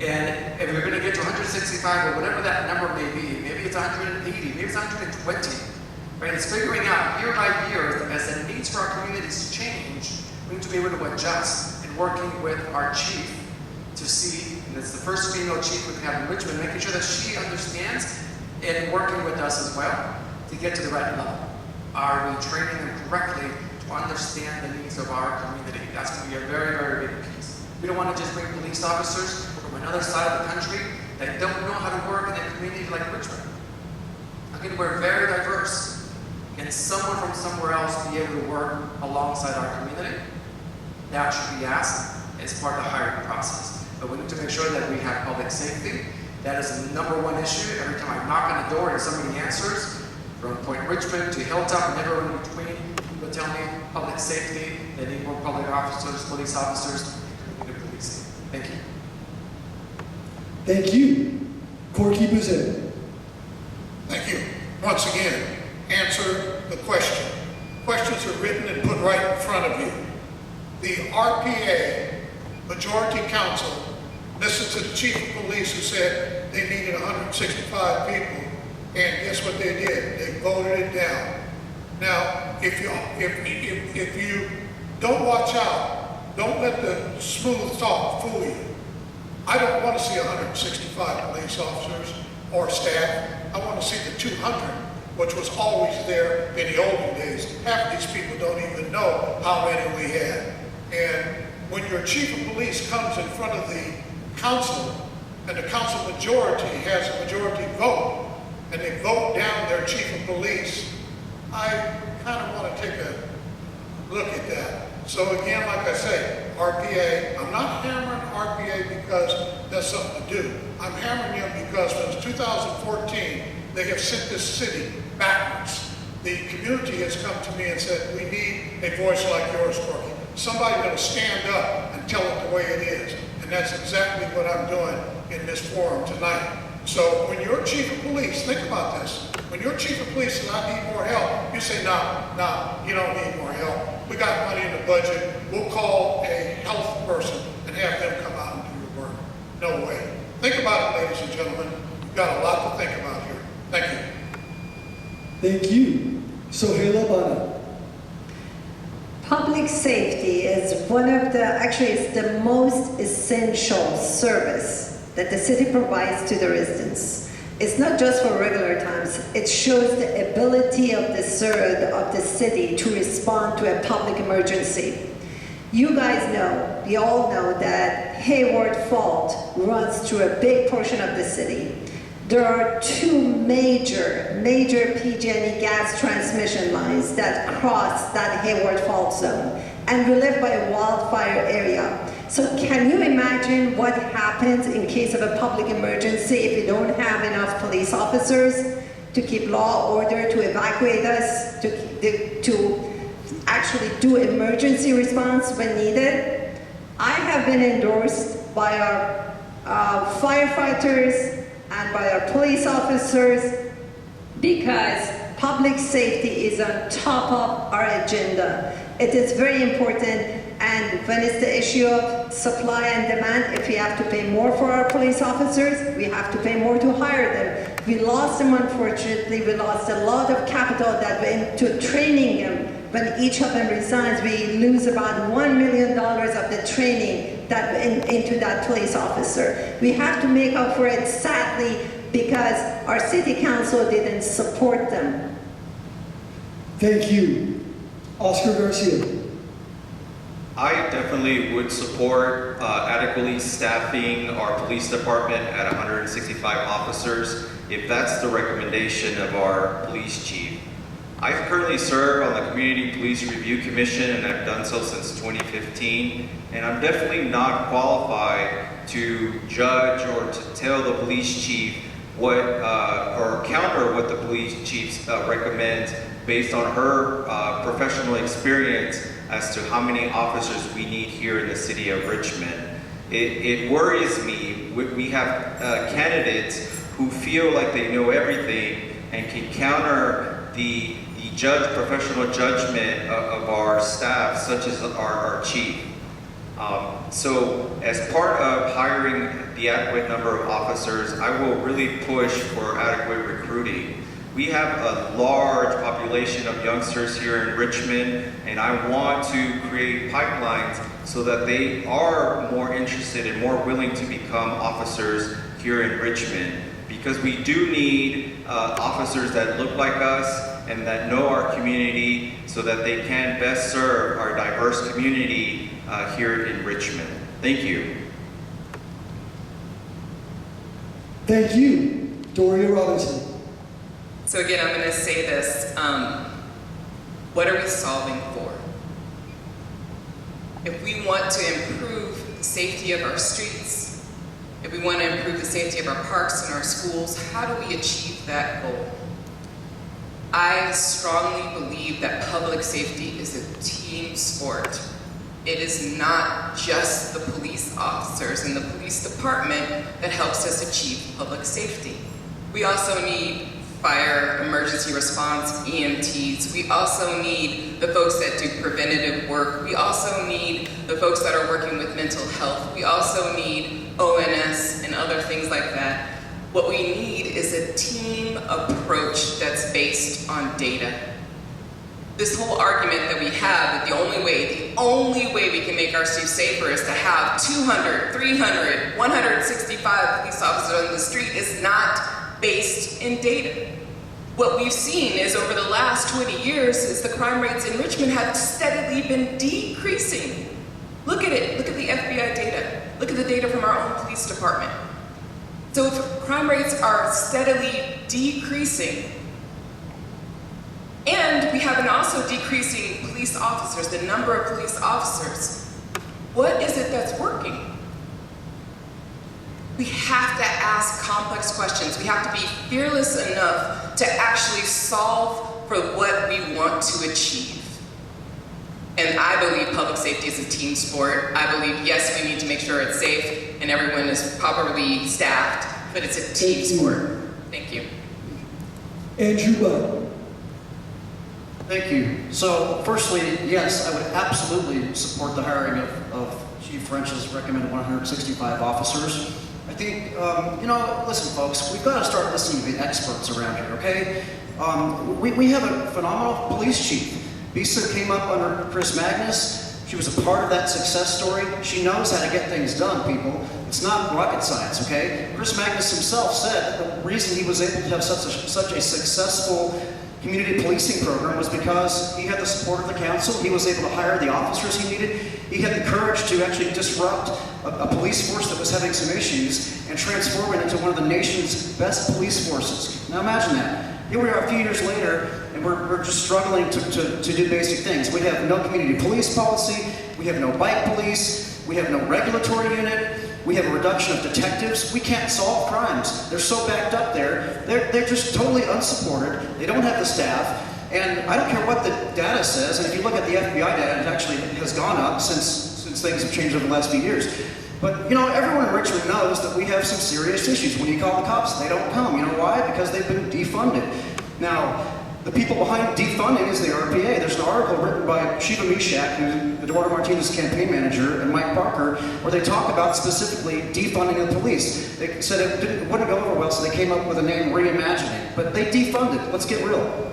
And if we're going to get to 165 or whatever that number may be, maybe it's 180, maybe it's 120, right? It's figuring out year by year as the needs for our communities change, we need to be able to adjust and working with our chief to see, and it's the first female chief we have in Richmond, making sure that she understands and working with us as well to get to the right level. Are we training them correctly to understand the needs of our community? That's going to be a very, very big piece. We don't want to just bring police officers from another side of the country that don't know how to work in a community like Richmond. Again, we're very diverse. Can someone from somewhere else be able to work alongside our community? That should be asked as part of the hiring process. But we need to make sure that we have public safety. That is the number one issue. Every time I knock on the door and somebody answers, from Point Richmond to Hilltop and everyone in between, people tell me public safety, they need more public officers, police officers, community policing. Thank you. Thank you. Corky, Boozé. Thank you. Once again, answer the question. Questions are written and put right in front of you. The RPA Majority Council listened to the Chief of Police who said they needed 165 people, and guess what they did? They voted it down. Now, if you don't watch out, don't let the smooth talk fool you. I don't want to see 165 police officers or staff. I want to see the 200, which was always there in the olden days. Half of these people don't even know how many we had. And when your chief of police comes in front of the council, and the council majority has a majority vote, and they vote down their chief of police, I kind of want to take a look at that. So again, like I say, RPA, I'm not hammering RPA because that's something to do. I'm hammering them because since 2014, they have sent this city backwards. The community has come to me and said, we need a voice like yours, Corky. Somebody going to stand up and tell it the way it is. And that's exactly what I'm doing in this forum tonight. So when you're chief of police, think about this. When you're chief of police says, I need more help, you say, no, you don't need more help. We got money in the budget. We'll call a health person and have them come out and do your work. No way. Think about it, ladies and gentlemen. You've got a lot to think about here. Thank you. Thank you. Soheila, Bana. Public safety is actually it's the most essential service that the city provides to the residents. It's not just for regular times. It shows the ability of the city to respond to a public emergency. You guys know, we all know that Hayward Fault runs through a big portion of the city. There are two major PG&E gas transmission lines that cross that Hayward Fault zone, and we live by a wildfire area. So can you imagine what happens in case of a public emergency if we don't have enough police officers to keep law, order, to evacuate us, to actually do emergency response when needed? I have been endorsed by our firefighters and by our police officers because public safety is on top of our agenda. It is very important, and when it's the issue of supply and demand, if we have to pay more for our police officers, we have to pay more to hire them. We lost them, unfortunately. We lost a lot of capital that went to training them. When each of them resigns, we lose about $1 million of the training that went into that police officer. We have to make up for it, sadly, because our city council didn't support them. Thank you. Oscar Garcia. I definitely would support adequately staffing our police department at 165 officers if that's the recommendation of our police chief. I currently serve on the Community Police Review Commission, and I've done so since 2015, and I'm definitely not qualified to judge or to tell the police chief what or counter what the police chief recommends based on her professional experience as to how many officers we need here in the city of Richmond. It worries me. We have candidates who feel like they know everything and can counter the professional judgment of our staff, such as our chief. So as part of hiring the adequate number of officers, I will really push for adequate recruiting. We have a large population of youngsters here in Richmond, and I want to create pipelines so that they are more interested and more willing to become officers here in Richmond. Because we do need officers that look like us and that know our community so that they can best serve our diverse community here in Richmond. Thank you. Thank you, Doria Robinson. So again, I'm going to say this. What are we solving for? If we want to improve the safety of our streets, if we want to improve the safety of our parks and our schools, how do we achieve that goal? I strongly believe that public safety is a team sport. It is not just the police officers and the police department that helps us achieve public safety. We also need fire, emergency response, EMTs. We also need the folks that do preventative work. We also need the folks that are working with mental health. We also need ONS and other things like that. What we need is a team approach that's based on data. This whole argument that we have that the only way we can make our streets safer is to have 200, 300, 165 police officers on the street is not based in data. What we've seen is over the last 20 years is the crime rates in Richmond have steadily been decreasing. Look at it, look at the FBI data. Look at the data from our own police department. So if crime rates are steadily decreasing, and we have an also decreasing police officers, the number of police officers, what is it that's working? We have to ask complex questions. We have to be fearless enough to actually solve for what we want to achieve. And I believe public safety is a team sport. I believe, yes, we need to make sure it's safe and everyone is properly staffed, but it's a team sport. Thank you. Andrew Budd. Thank you. So, firstly, yes, I would absolutely support the hiring of Chief French's recommended 165 officers. I think, listen, folks, we've got to start listening to the experts around here, okay? We have a phenomenal police chief. Bisa came up under Chris Magnus. She was a part of that success story. She knows how to get things done, people. It's not rocket science, okay? Chris Magnus himself said that the reason he was able to have such a successful community policing program was because he had the support of the council. He was able to hire the officers he needed. He had the courage to actually disrupt a police force that was having some issues and transform it into one of the nation's best police forces. Now imagine that. Here we are a few years later, and we're just struggling to do basic things. We have no community police policy. We have no bike police. We have no regulatory unit. We have a reduction of detectives. We can't solve crimes. They're so backed up there. They're just totally unsupported. They don't have the staff. And I don't care what the data says. And if you look at the FBI data, it actually has gone up since things have changed over the last few years. But, everyone in Richmond knows that we have some serious issues. When you call the cops, they don't come. You know why? Because they've been defunded. Now, the people behind defunding is the RPA. There's an article written by Shiva Mishak, who's Eduardo Martinez's campaign manager, and Mike Parker, where they talk about specifically defunding the police. They said it wouldn't go over well, so they came up with the name reimagining. But they defunded. Let's get real.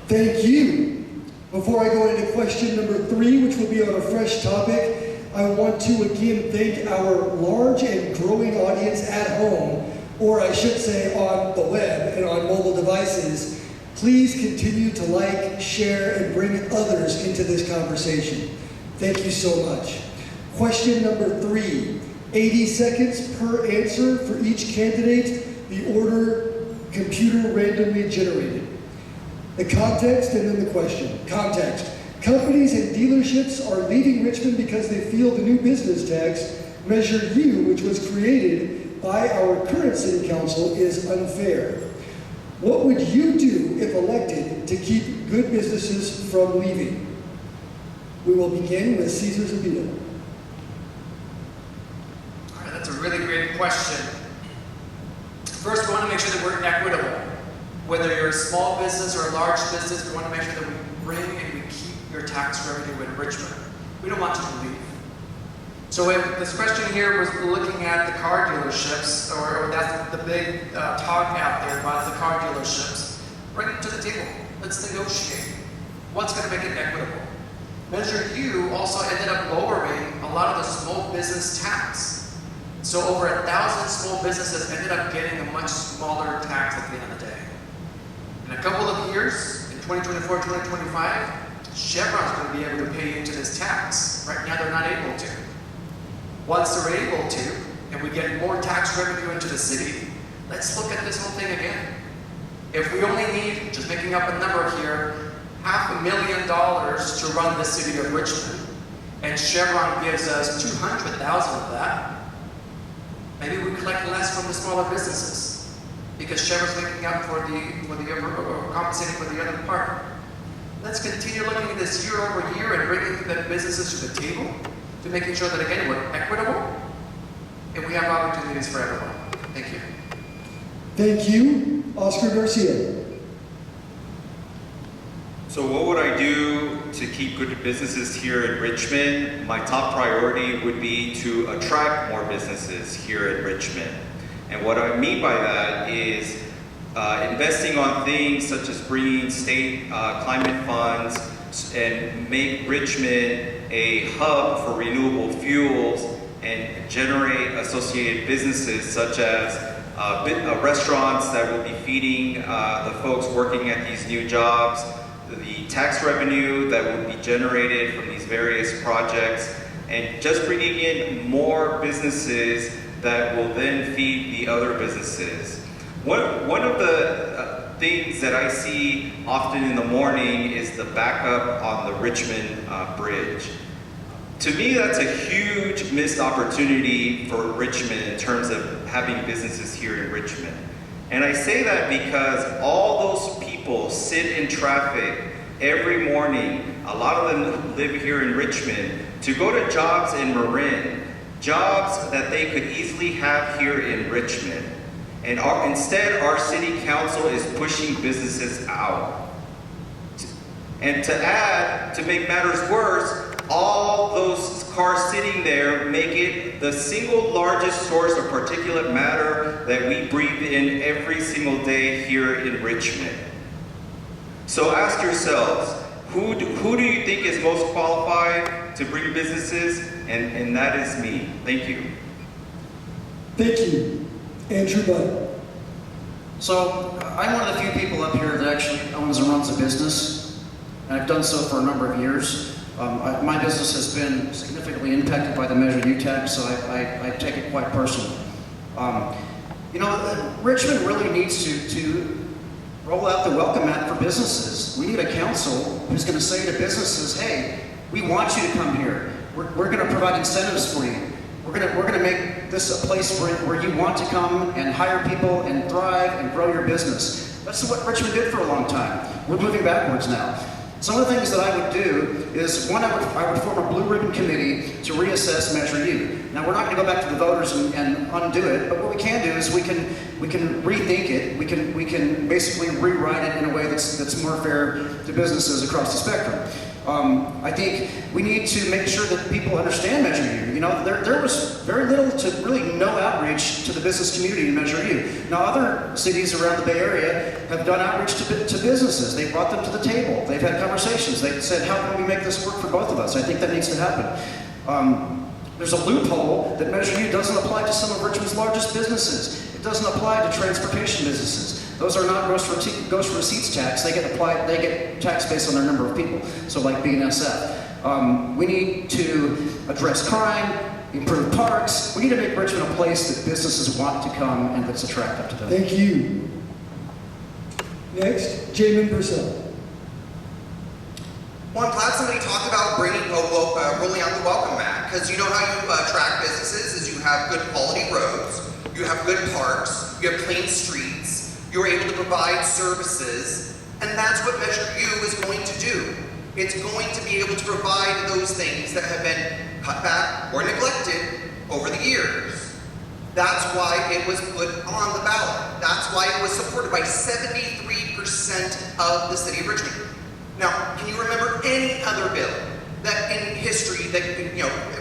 Thank you. Before I go into question number 3, which will be on a fresh topic, I want to again thank our large and growing audience at home, or I should say on the web and on mobile devices. Please continue to like, share, and bring others into this conversation. Thank you so much. Question number 3, 80 seconds per answer for each candidate, the order computer randomly generated. The context and then the question. Context. Companies and dealerships are leaving Richmond because they feel the new business tax, Measure U, which was created by our current city council, is unfair. What would you do if elected to keep good businesses from leaving? We will begin with Cesar Zepeda. All right, that's a really great question. First, we want to make sure that we're equitable. Whether you're a small business or a large business, we want to make sure that we bring and we keep your tax revenue in Richmond. We don't want you to leave. So if this question here was looking at the car dealerships, or that's the big talk out there about the car dealerships, bring it to the table. Let's negotiate. What's going to make it equitable? Measure U also ended up lowering a lot of the small business tax. So over 1,000 small businesses ended up getting a much smaller tax at the end of the day. In a couple of years, in 2024, 2025, Chevron's going to be able to pay into this tax. Right now, they're not able to. Once they're able to, and we get more tax revenue into the city, let's look at this whole thing again. If we only need, just making up a number here, $500,000 to run the city of Richmond, and Chevron gives us $200,000 of that, maybe we collect less from the smaller businesses because Chevron's making up for compensating for the other part. Let's continue looking at this year over year and bringing the businesses to the table to making sure that, again, we're equitable and we have opportunities for everyone. Thank you. Thank you. Oscar Garcia. So what would I do to keep good businesses here in Richmond? My top priority would be to attract more businesses here in Richmond. And what I mean by that is investing on things such as bringing state climate funds and make Richmond a hub for renewable fuels and generate associated businesses such as restaurants that will be feeding the folks working at these new jobs, the tax revenue that will be generated from these various projects, and just bringing in more businesses that will then feed the other businesses. One of the things that I see often in the morning is the backup on the Richmond Bridge. To me, that's a huge missed opportunity for Richmond in terms of having businesses here in Richmond. And I say that because all those people sit in traffic every morning. A lot of them live here in Richmond to go to jobs in Marin, jobs that they could easily have here in Richmond. And instead, our city council is pushing businesses out. And to make matters worse, all those cars sitting there make it the single largest source of particulate matter that we breathe in every single day here in Richmond. So ask yourselves, who do you think is most qualified to bring businesses? And that is me. Thank you. Thank you. Andrew Budd. So I'm one of the few people up here that actually owns and runs a business. And I've done so for a number of years. My business has been significantly impacted by the Measure U tax, so I take it quite personally. Richmond really needs to roll out the welcome mat for businesses. We need a council who's going to say to businesses, hey, we want you to come here. We're going to provide incentives for you. We're going to make this a place where you want to come and hire people and thrive and grow your business. That's what Richmond did for a long time. We're moving backwards now. Some of the things that I would do is, one, I would form a blue ribbon committee to reassess Measure U. Now, we're not going to go back to the voters and undo it, but what we can do is we can rethink it. We can basically rewrite it in a way that's more fair to businesses across the spectrum. I think we need to make sure that people understand Measure U. There was very little to really no outreach to the business community in Measure U. Now, other cities around the Bay Area have done outreach to businesses. They brought them to the table. They've had conversations. They said, how can we make this work for both of us? I think that needs to happen. There's a loophole that Measure U doesn't apply to some of Richmond's largest businesses. It doesn't apply to transportation businesses. Those are not gross receipts tax. They get taxed based on their number of people. So like BNSF. We need to address crime, improve parks. We need to make Richmond a place that businesses want to come and that's attractive to them. Thank you. Next, Jamin Purcell. Well, I'm glad somebody talked about rolling out the welcome mat, because you know how you attract businesses is you have good quality roads, you have good parks, you have clean streets, you're able to provide services, and that's what Measure U is going to do. It's going to be able to provide those things that have been cut back or neglected over the years. That's why it was put on the ballot. That's why it was supported by 73 80% of the city of Richmond. Now, can you remember any other bill that in history,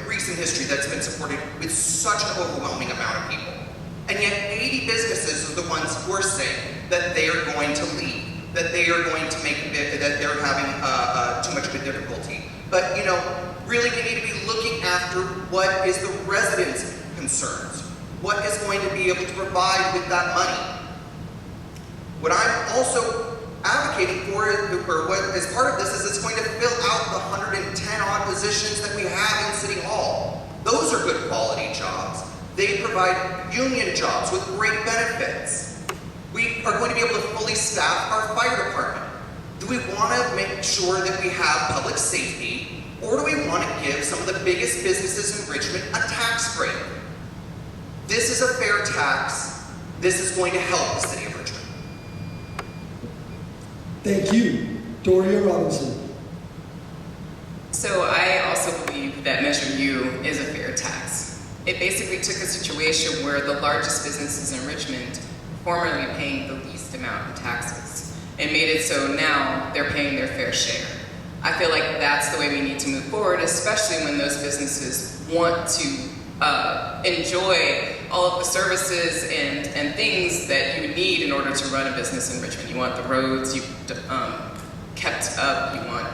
recent history, that's been supported with such an overwhelming amount of people? And yet 80 businesses are the ones who are saying that they are going to leave, that they are going to that they're having too much of a difficulty. But really we need to be looking after what is the residents' concerns, what is going to be able to provide with that money. What I'm also advocating for, or what as part of this, is it's going to fill out the 110 odd positions that we have in City Hall. Those are good quality jobs. They provide union jobs with great benefits. We are going to be able to fully staff our fire department. Do we want to make sure that we have public safety, or do we want to give some of the biggest businesses in Richmond a tax break? This is a fair tax. This is going to help the city of Richmond. Thank you. Doria Robinson. So I also believe that Measure U is a fair tax. It basically took a situation where the largest businesses in Richmond were formerly paying the least amount in taxes and made it so now they're paying their fair share. I feel like that's the way we need to move forward, especially when those businesses want to enjoy all of the services and things that you need in order to run a business in Richmond. You want the roads kept up, you want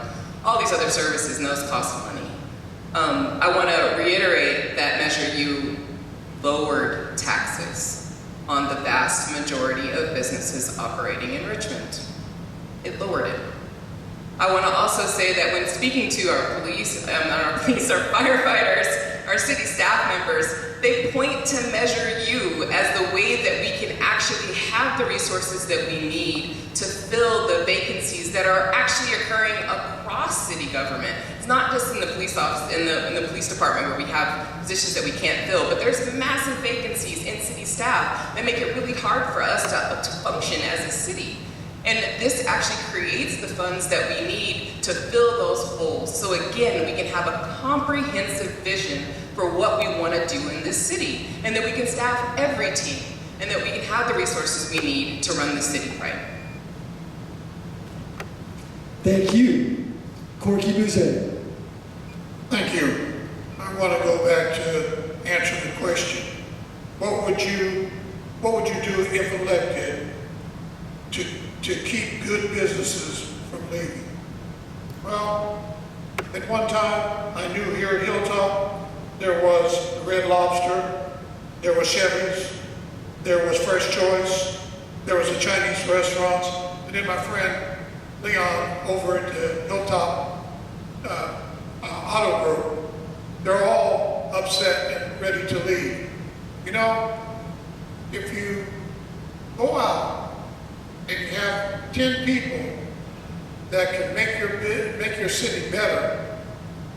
all these other services, and those cost money. I want to reiterate that Measure U lowered taxes on the vast majority of businesses operating in Richmond. It lowered it. I want to also say that when speaking to our police, our firefighters, our city staff members, they point to Measure U as the way that we can actually have the resources that we need to fill the vacancies that are actually occurring across city government. It's not just in the police office, in the police department where we have positions that we can't fill, but there's massive vacancies in city staff that make it really hard for us to function as a city. And this actually creates the funds that we need to fill those holes. So again, we can have a comprehensive vision for what we want to do in this city, and that we can staff every team, and that we can have the resources we need to run the city right. Thank you. Corky Boozé. Thank you. I want to go back to answer the question. What would you do if elected to keep good businesses from leaving? Well, at one time, I knew here at Hilltop, there was Red Lobster, there was Chevy's, there was Fresh Choice, there was the Chinese restaurants, and then my friend Leon over at the Hilltop Auto Group, they're all upset and ready to leave. If you go out and you have 10 people that can make your city better,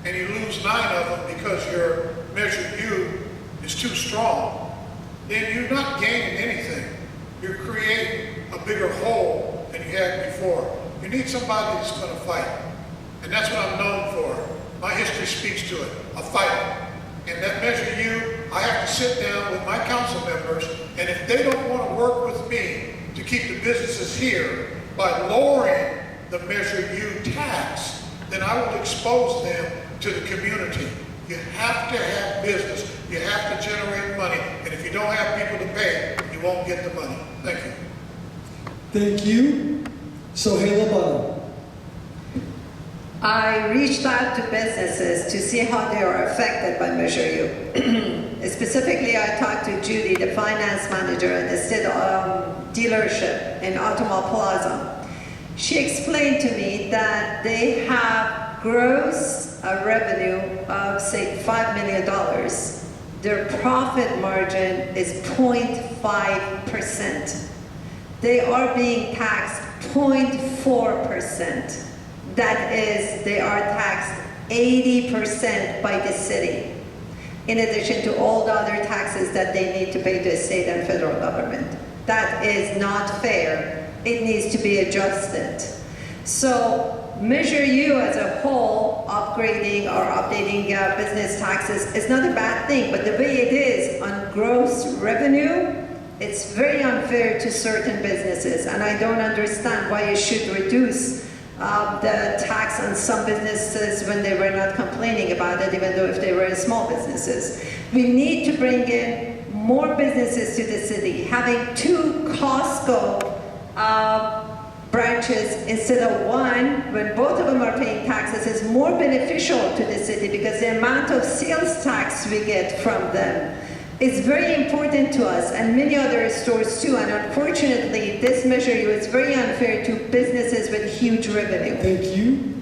and you lose 9 of them because your Measure U is too strong, then you're not gaining anything. You're creating a bigger hole than you had before. You need somebody that's going to fight. And that's what I'm known for. My history speaks to it, a fighter. And that Measure U, I have to sit down with my council members, and if they don't want to work with me to keep the businesses here by lowering the Measure U tax, then I will expose them to the community. You have to have business. You have to generate money. And if you don't have people to pay, you won't get the money. Thank you. Thank you. Soheila, Bana. I reached out to businesses to see how they are affected by Measure U. Specifically, I talked to Judy, the finance manager at the state dealership in Automall Plaza. She explained to me that they have gross revenue of, say, $5 million. Their profit margin is 0.5%. They are being taxed 0.4%. That is, they are taxed 80% by the city, in addition to all the other taxes that they need to pay to the state and federal government. That is not fair. It needs to be adjusted. So Measure U as a whole, upgrading or updating business taxes is not a bad thing, but the way it is on gross revenue, It's very unfair to certain businesses, and I don't understand why you should reduce the tax on some businesses when they were not complaining about it, even though if they were small businesses. We need to bring in more businesses to the city. Having 2 Costco branches instead of 1, when both of them are paying taxes, is more beneficial to the city because the amount of sales tax we get from them is very important to us and many other stores too. And unfortunately, this measure is very unfair to businesses with huge revenue. Thank you.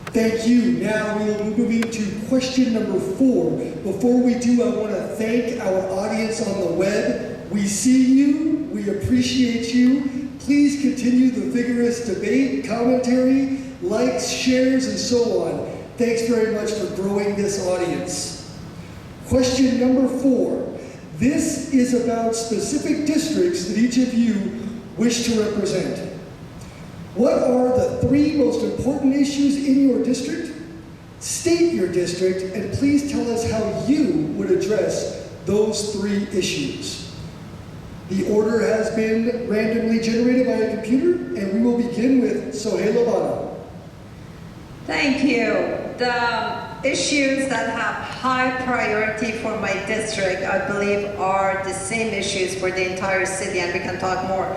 Thank you. Now we will be moving to question number 4. Before we do, I want to thank our audience on the web. We see you. We appreciate you. Please continue the vigorous debate, commentary, likes, shares, and so on. Thanks very much for growing this audience. Question number 4. This is about specific districts that each of you wish to represent. What are the 3 most important issues in your district? State your district, and please tell us how you would address those 3 issues. The order has been randomly generated by a computer, and we will begin with Soheila Bana. Thank you. The issues that have high priority for my district, I believe, are the same issues for the entire city, and we can talk more.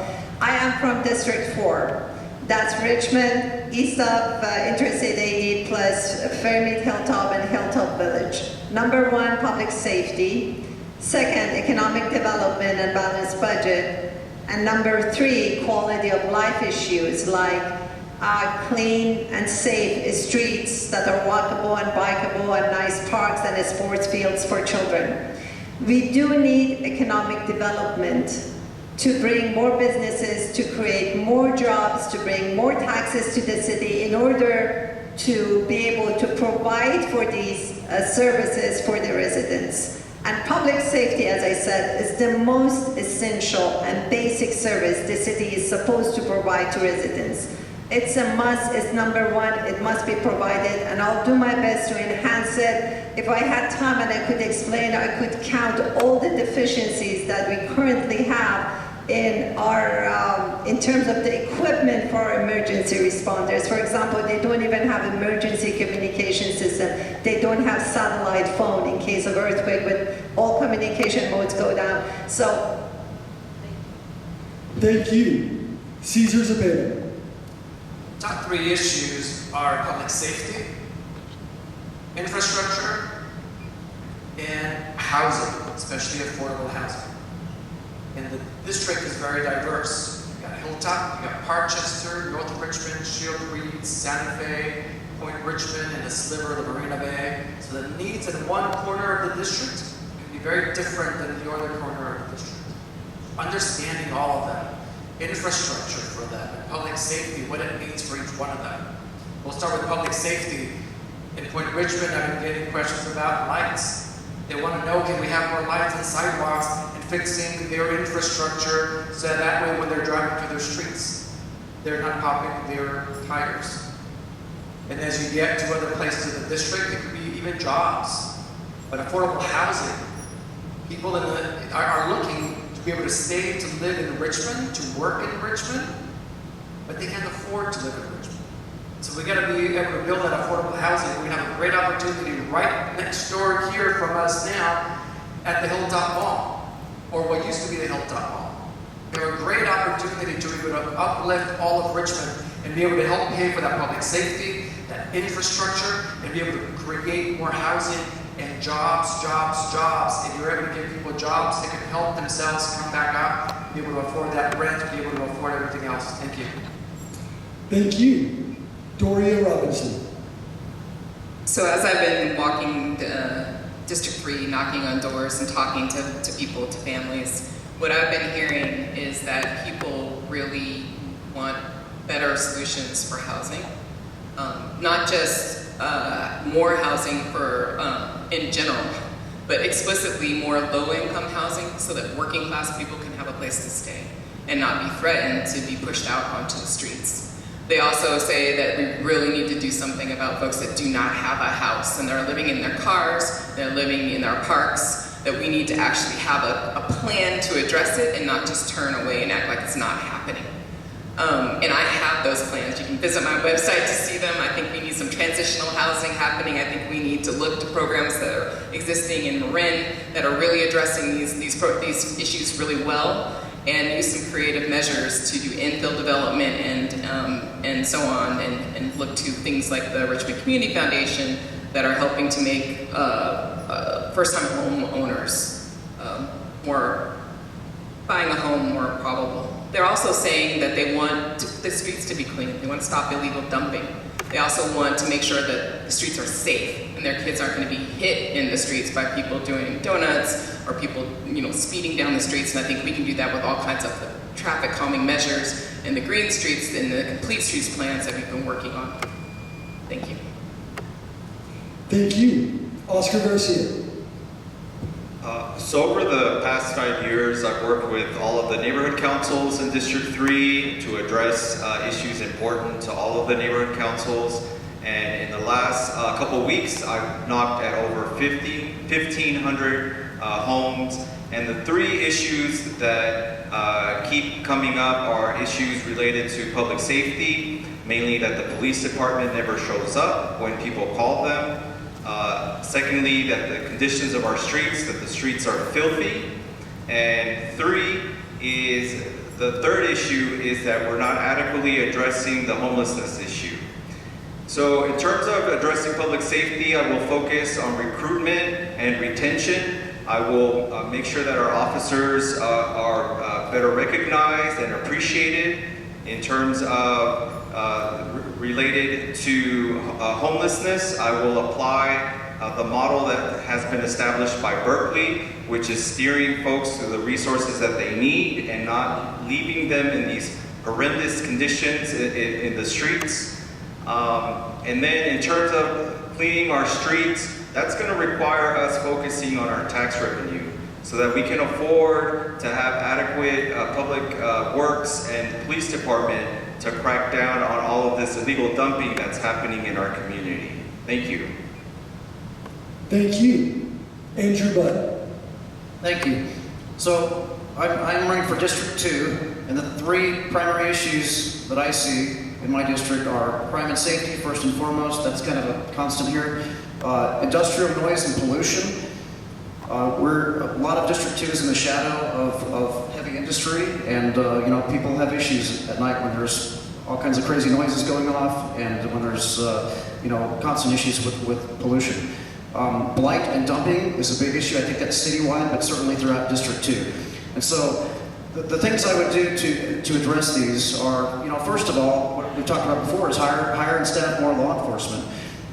I am from District 4. That's Richmond, east of Interstate 80, plus Fairmede Hilltop and Hilltop Village. Number 1, public safety. 2nd, economic development and balanced budget. And number 3, quality of life issues like clean and safe streets that are walkable and bikeable and nice parks and sports fields for children. We do need economic development to bring more businesses, to create more jobs, to bring more taxes to the city in order to be able to provide for these services for the residents. And public safety, as I said, is the most essential and basic service the city is supposed to provide to residents. It's a must, it's number 1, it must be provided, and I'll do my best to enhance it. If I had time and I could explain, I could count all the deficiencies that we currently have in our, in terms of the equipment for our emergency responders. For example, they don't even have emergency communication system. They don't have satellite phone in case of earthquake, but all communication modes go down. So, thank you. Cesar Zepeda. Top 3 issues are public safety, infrastructure, and housing, especially affordable housing. And the district is very diverse. You got Hilltop, you got Parkchester, North Richmond, Shield Reed, Santa Fe, Point Richmond, and a sliver of the Marina Bay. So the needs in one corner of the district can be very different than the other corner of the district. Understanding all of them, infrastructure for them, and public safety, what it means for each one of them. We'll start with public safety. In Point Richmond, I've been getting questions about lights. They want to know, can we have more lights and sidewalks and fixing their infrastructure so that way when they're driving through their streets, they're not popping their tires. And as you get to other places in the district, it could be even jobs. But affordable housing, people are looking to be able to stay to live in Richmond, to work in Richmond, but they can't afford to live in Richmond. So we got to be able to build that affordable housing. We have a great opportunity right next door here from us now at the Hilltop Mall, or what used to be the Hilltop Mall. We have a great opportunity to be able to uplift all of Richmond and be able to help pay for that public safety, that infrastructure, and be able to create more housing and jobs. If you're able to give people jobs, they can help themselves come back out, be able to afford that rent, be able to afford everything else. Thank you. Thank you. Doria Robinson. So as I've been walking District 3, knocking on doors and talking to people, to families, what I've been hearing is that people really want better solutions for housing. Not just more housing for in general, but explicitly more low-income housing so that working class people can have a place to stay and not be threatened to be pushed out onto the streets. They also say that we really need to do something about folks that do not have a house and they're living in their cars, they're living in their parks, that we need to actually have a plan to address it and not just turn away and act like it's not happening. And I have those plans. You can visit my website to see them. I think we need some transitional housing happening. I think we need to look to programs that are existing in Marin that are really addressing these issues really well, and use some creative measures to do infill development and so on, and look to things like the Richmond Community Foundation that are helping to make first-time home owners buying a home more probable. They're also saying that they want the streets to be clean. They want to stop illegal dumping. They also want to make sure that the streets are safe and their kids aren't going to be hit in the streets by people doing donuts or people, speeding down the streets. And I think we can do that with all kinds of the traffic calming measures and the green streets and the complete streets plans that we've been working on. Thank you. Thank you. Oscar Garcia. So over the past 5 years, I've worked with all of the neighborhood councils in District 3 to address issues important to all of the neighborhood councils. And in the last couple weeks, I've knocked at over 1,500 homes. And the three issues that keep coming up are issues related to public safety, mainly that the police department never shows up when people call them. Secondly, that the conditions of our streets, that the streets are filthy. And the third issue is that we're not adequately addressing the homelessness issue. So in terms of addressing public safety, I will focus on recruitment and retention. I will make sure that our officers are better recognized and appreciated. In terms of related to homelessness, I will apply the model that has been established by Berkeley, which is steering folks to the resources that they need and not leaving them in these horrendous conditions in the streets. And then in terms of cleaning our streets, that's going to require us focusing on our tax revenue so that we can afford to have adequate public works and police department to crack down on all of this illegal dumping that's happening in our community. Thank you. Thank you. Andrew Budd. Thank you. So I'm running for District 2, and the three primary issues that I see in my district are crime and safety, first and foremost. That's kind of a constant here. Industrial noise and pollution. A lot of District 2 is in the shadow of heavy industry, and people have issues at night when there's all kinds of crazy noises going off, and when there's constant issues with pollution. Blight and dumping is a big issue. I think that's citywide, but certainly throughout District 2. And so the things I would do to address these are, first of all, what we talked about before is hire and staff more law enforcement.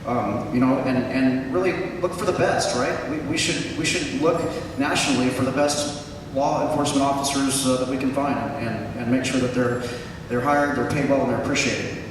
And really look for the best, right? We should look nationally for the best law enforcement officers that we can find, and make sure that they're hired, they're paid well, and they're appreciated.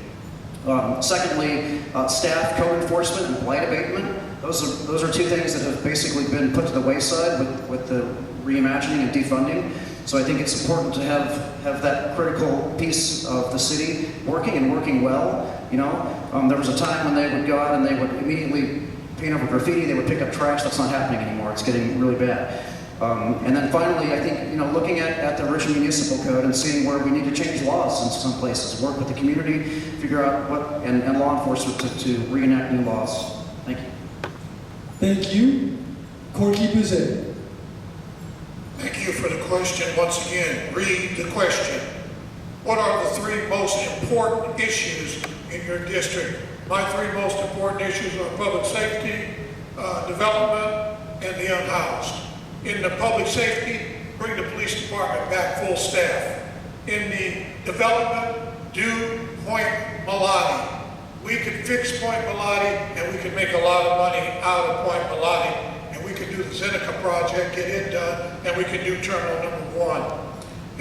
Secondly, staff code enforcement and blight abatement. Those are two things that have basically been put to the wayside with the reimagining and defunding. So I think it's important to have that critical piece of the city working well. There was a time when they would go out and they would immediately paint over graffiti, they would pick up trash. That's not happening anymore. It's getting really bad. And then finally, I think, looking at the Richmond Municipal Code and seeing where we need to change laws in some places, work with the community, figure out and law enforcement to reenact new laws. Thank you. Thank you. Corky Boozé. Thank you for the question. Once again, read the question. What are the three most important issues in your district? My three most important issues are public safety, development, and the unhoused. In the public safety, bring the police department back full staff. In the development, do Point Malati. We could fix Point Malati, and we could make a lot of money out of Point Malati. And we could do the Zeneca project, get it done, and we could do terminal number 1.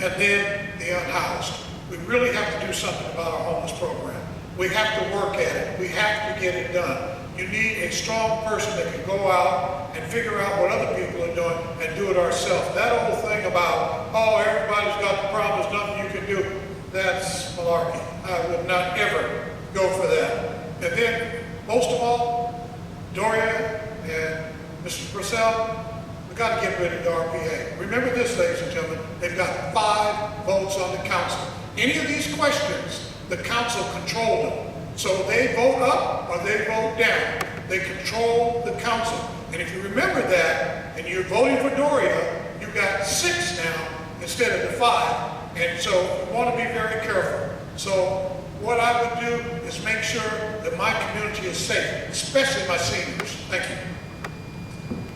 And then the unhoused. We really have to do something about our homeless program. We have to work at it. We have to get it done. You need a strong person that can go out and figure out what other people are doing and do it ourselves. That whole thing about, everybody's got the problem, there's nothing you can do, that's malarkey. I would not ever go for that. And then, most of all, Doria and Mr. Purcell, the we've got to get rid of the RPA. Remember this, ladies and gentlemen, they've got 5 votes on the council. Any of these questions, the council controlled them. So they vote up or they vote down. They control the council. And if you remember that, and you're voting for Doria, you've got 6 now instead of the 5. And so you want to be very careful. So what I would do is make sure that my community is safe, especially my seniors. Thank you.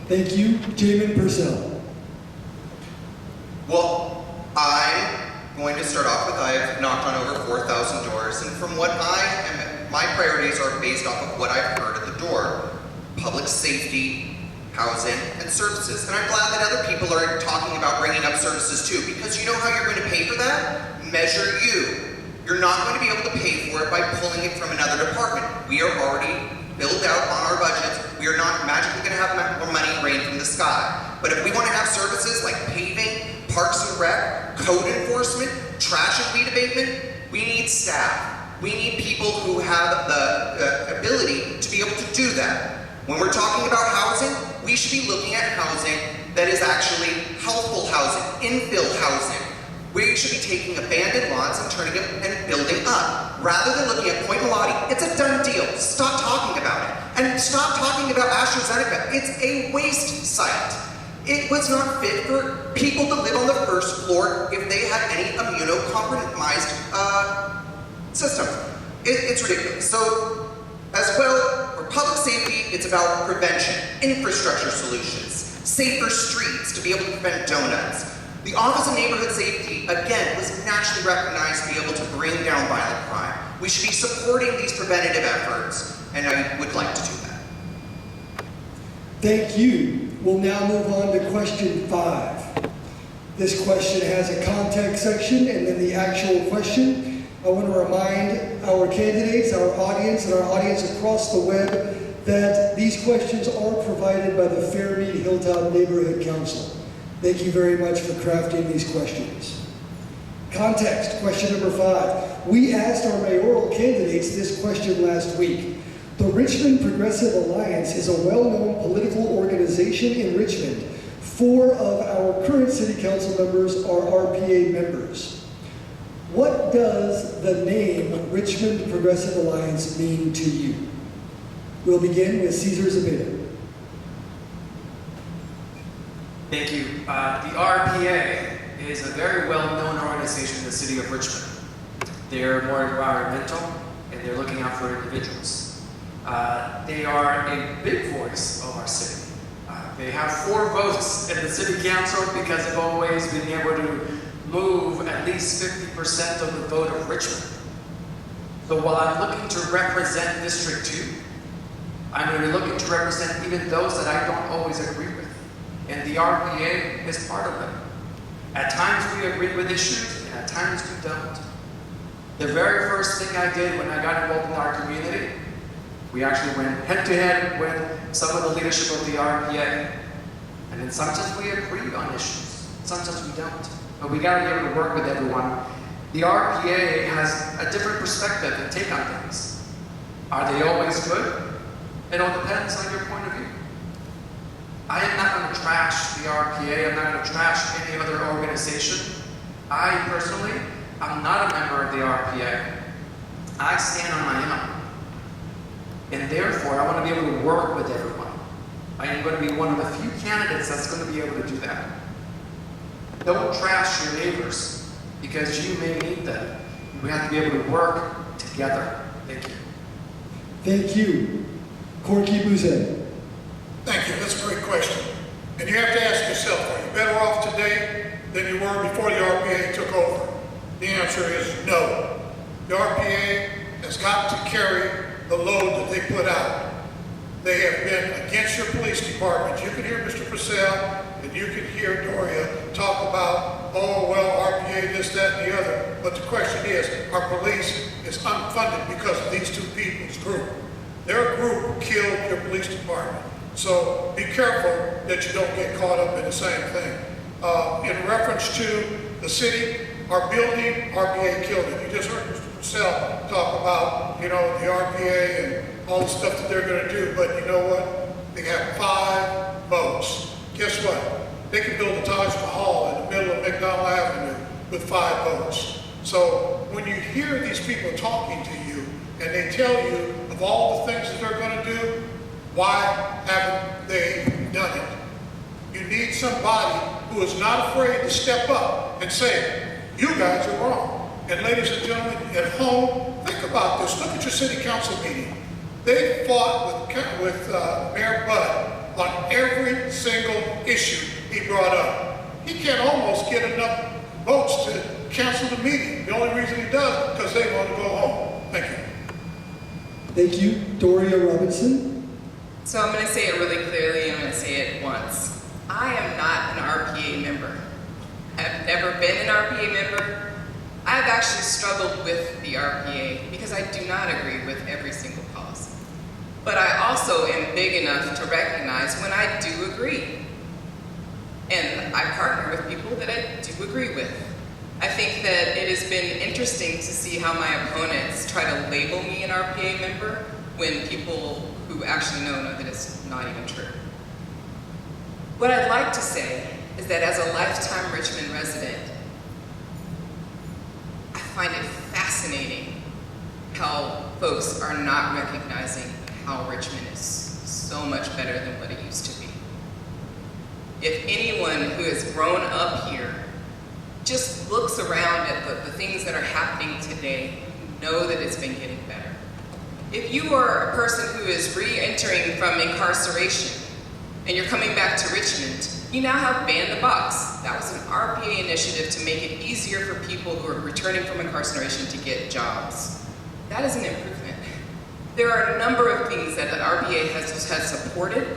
Thank you. Jamin, Purcell. Well, I'm going to start off with I have knocked on over 4,000 doors, and from what my priorities are based off of what I've heard at the door: public safety, housing, and services. And I'm glad that other people are talking about bringing up services too, because you know how you're going to pay for that? Measure U. You're not going to be able to pay for it by pulling it from another department. We are already billed out on our budgets. We are not magically going to have more money rain from the sky. But if we want to have services like paving, parks and rec, code enforcement, trash and weed abatement, we need staff. We need people who have the ability to be able to do that. When we're talking about housing, we should be looking at housing that is actually healthful housing, infill housing. We should be taking abandoned lots and turning them and building up, rather than looking at Point Melati. It's a done deal. Stop talking about it. And stop talking about AstraZeneca. It's a waste site. It was not fit for people to live on the first floor if they had any immunocompromised system. It's ridiculous. So, as well, for public safety, it's about prevention, infrastructure solutions, safer streets to be able to prevent donuts. The Office of Neighborhood Safety, again, was naturally recognized to be able to bring down violent crime. We should be supporting these preventative efforts, and I would like to do that. Thank you. We'll now move on to question 5. This question has a context section and then the actual question. I want to remind our candidates, our audience, and our audience across the web that these questions are provided by the Fairmede Hilltop Neighborhood Council. Thank you very much for crafting these questions. Context, question number 5. We asked our mayoral candidates this question last week. The Richmond Progressive Alliance is a well-known political organization in Richmond. 4 of our current city council members are RPA members. What does the name Richmond Progressive Alliance mean to you? We'll begin with Cesar Zepeda. Thank you. The RPA is a very well-known organization in the city of Richmond. They're more environmental, and they're looking out for individuals. They are a big voice of our city. They have 4 votes in the city council because they've always been able to move at least 50% of the vote of Richmond. So while I'm looking to represent District 2, I'm really looking to represent even those that I don't always agree with. And the RPA is part of them. At times we agree with issues, and at times we don't. The very first thing I did when I got involved in our community, we actually went head-to-head with some of the leadership of the RPA. And then sometimes we agree on issues, sometimes we don't. But we gotta be able to work with everyone. The RPA has a different perspective and take on things. Are they always good? It all depends on your point of view. I am not going to trash the RPA. I'm not going to trash any other organization. I personally, I'm not a member of the RPA. I stand on my own. And therefore, I want to be able to work with everyone. I am going to be one of the few candidates that's going to be able to do that. Don't trash your neighbors because you may need them. We have to be able to work together. Thank you. Thank you. Corky, Boozé. Thank you. That's a great question. And you have to ask yourself, are you better off today than you were before the RPA took over? The answer is no. The RPA has got to carry the load that they put out. They have been against your police department. You can hear Mr. Purcell and you can hear Doria talk about, oh, well, RPA, this, that, and the other. But the question is, our police is unfunded because of these 2 people's group. Their group killed your police department. So be careful that you don't get caught up in the same thing. In reference to the city, our building, RPA killed it. You just heard Mr. Purcell talk about, you know, the RPA and all the stuff that they're going to do. But you know what? They have 5 votes. Guess what? they can build a Taj Mahal in the middle of McDonald Avenue with 5 votes. So when you hear these people talking to you and they tell you of all the things that they're going to do, why haven't they done it? You need somebody who is not afraid to step up and say, you guys are wrong. And ladies and gentlemen at home, think about this. Look at your city council meeting. They fought with Mayor Budd on every single issue he brought up. He can't almost get enough votes to cancel the meeting. The only reason he does is because they want to go home. Thank you. Thank you. Doria Robinson. So I'm going to say it really clearly, and I'm going to say it once. I am not an RPA member. I've never been an RPA member. I've actually struggled with the RPA because I do not agree with every single policy. But I also am big enough to recognize when I do agree. And I partner with people that I do agree with. I think that it has been interesting to see how my opponents try to label me an RPA member when people who actually know that it's not even true. What I'd like to say is that as a lifetime Richmond resident, I find it fascinating how folks are not recognizing how Richmond is so much better than what it used to be. If anyone who has grown up here just looks around at the things that are happening today, know that it's been getting better. If you are a person who is re-entering from incarceration and you're coming back to Richmond, you now have Ban the Box. That was an RPA initiative to make it easier for people who are returning from incarceration to get jobs. That is an improvement. There are a number of things that the RPA has supported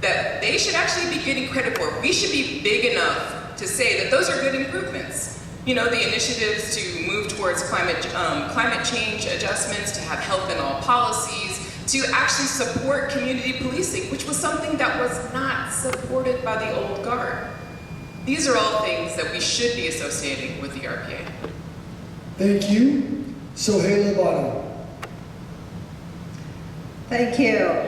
that they should actually be getting credit for. We should be big enough to say that those are good improvements. You know, the initiatives to move towards climate change adjustments, to have health in all policies, to actually support community policing, which was something that was not supported by the old guard. These are all things that we should be associating with the RPA. Thank you. Soheila Bana. Thank you.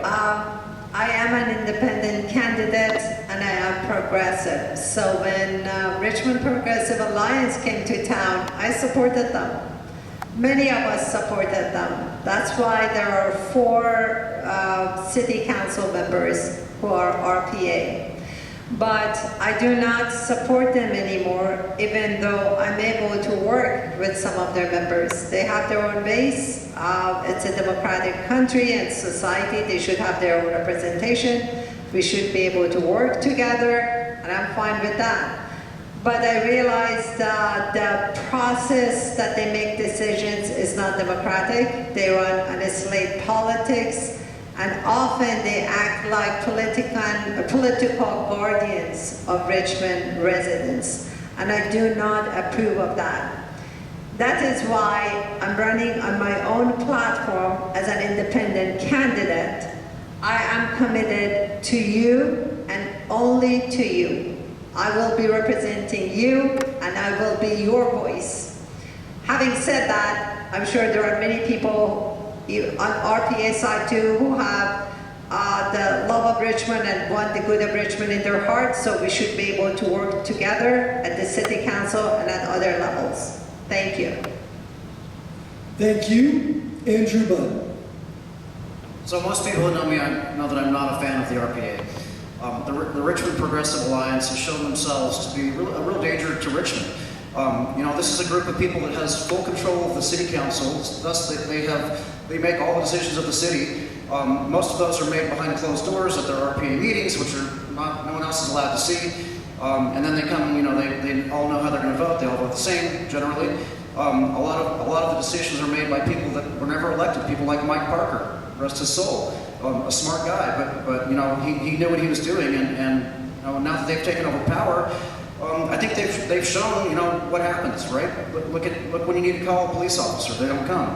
I am an independent candidate and I am progressive. So when Richmond Progressive Alliance came to town, I supported them. Many of us supported them. That's why there are 4 city council members who are RPA. But I do not support them anymore, even though I'm able to work with some of their members. They have their own base. It's a democratic country and society. They should have their own representation. We should be able to work together, and I'm fine with that. But I realized that the process that they make decisions is not democratic. They run on slate politics, and often they act like political guardians of Richmond residents. And I do not approve of that. That is why I'm running on my own platform as an independent candidate. I am committed to you and only to you. I will be representing you and I will be your voice. Having said that, I'm sure there are many people on RPA side too who have the love of Richmond and want the good of Richmond in their hearts, so we should be able to work together at the City Council and at other levels. Thank you. Thank you. Andrew Budd. So most people who know me know that I'm not a fan of the RPA. The Richmond Progressive Alliance has shown themselves to be a real danger to Richmond. This is a group of people that has full control of the city council, thus they make all the decisions of the city. Most of those are made behind closed doors at their RPA meetings, which are no one else is allowed to see. And then they come, they all know how they're going to vote. They all vote the same, generally. A lot of the decisions are made by people that were never elected. People like Mike Parker, rest his soul, a smart guy, but he knew what he was doing, and now that they've taken over power, I think they've shown what happens, right? Look when you need to call a police officer, they don't come.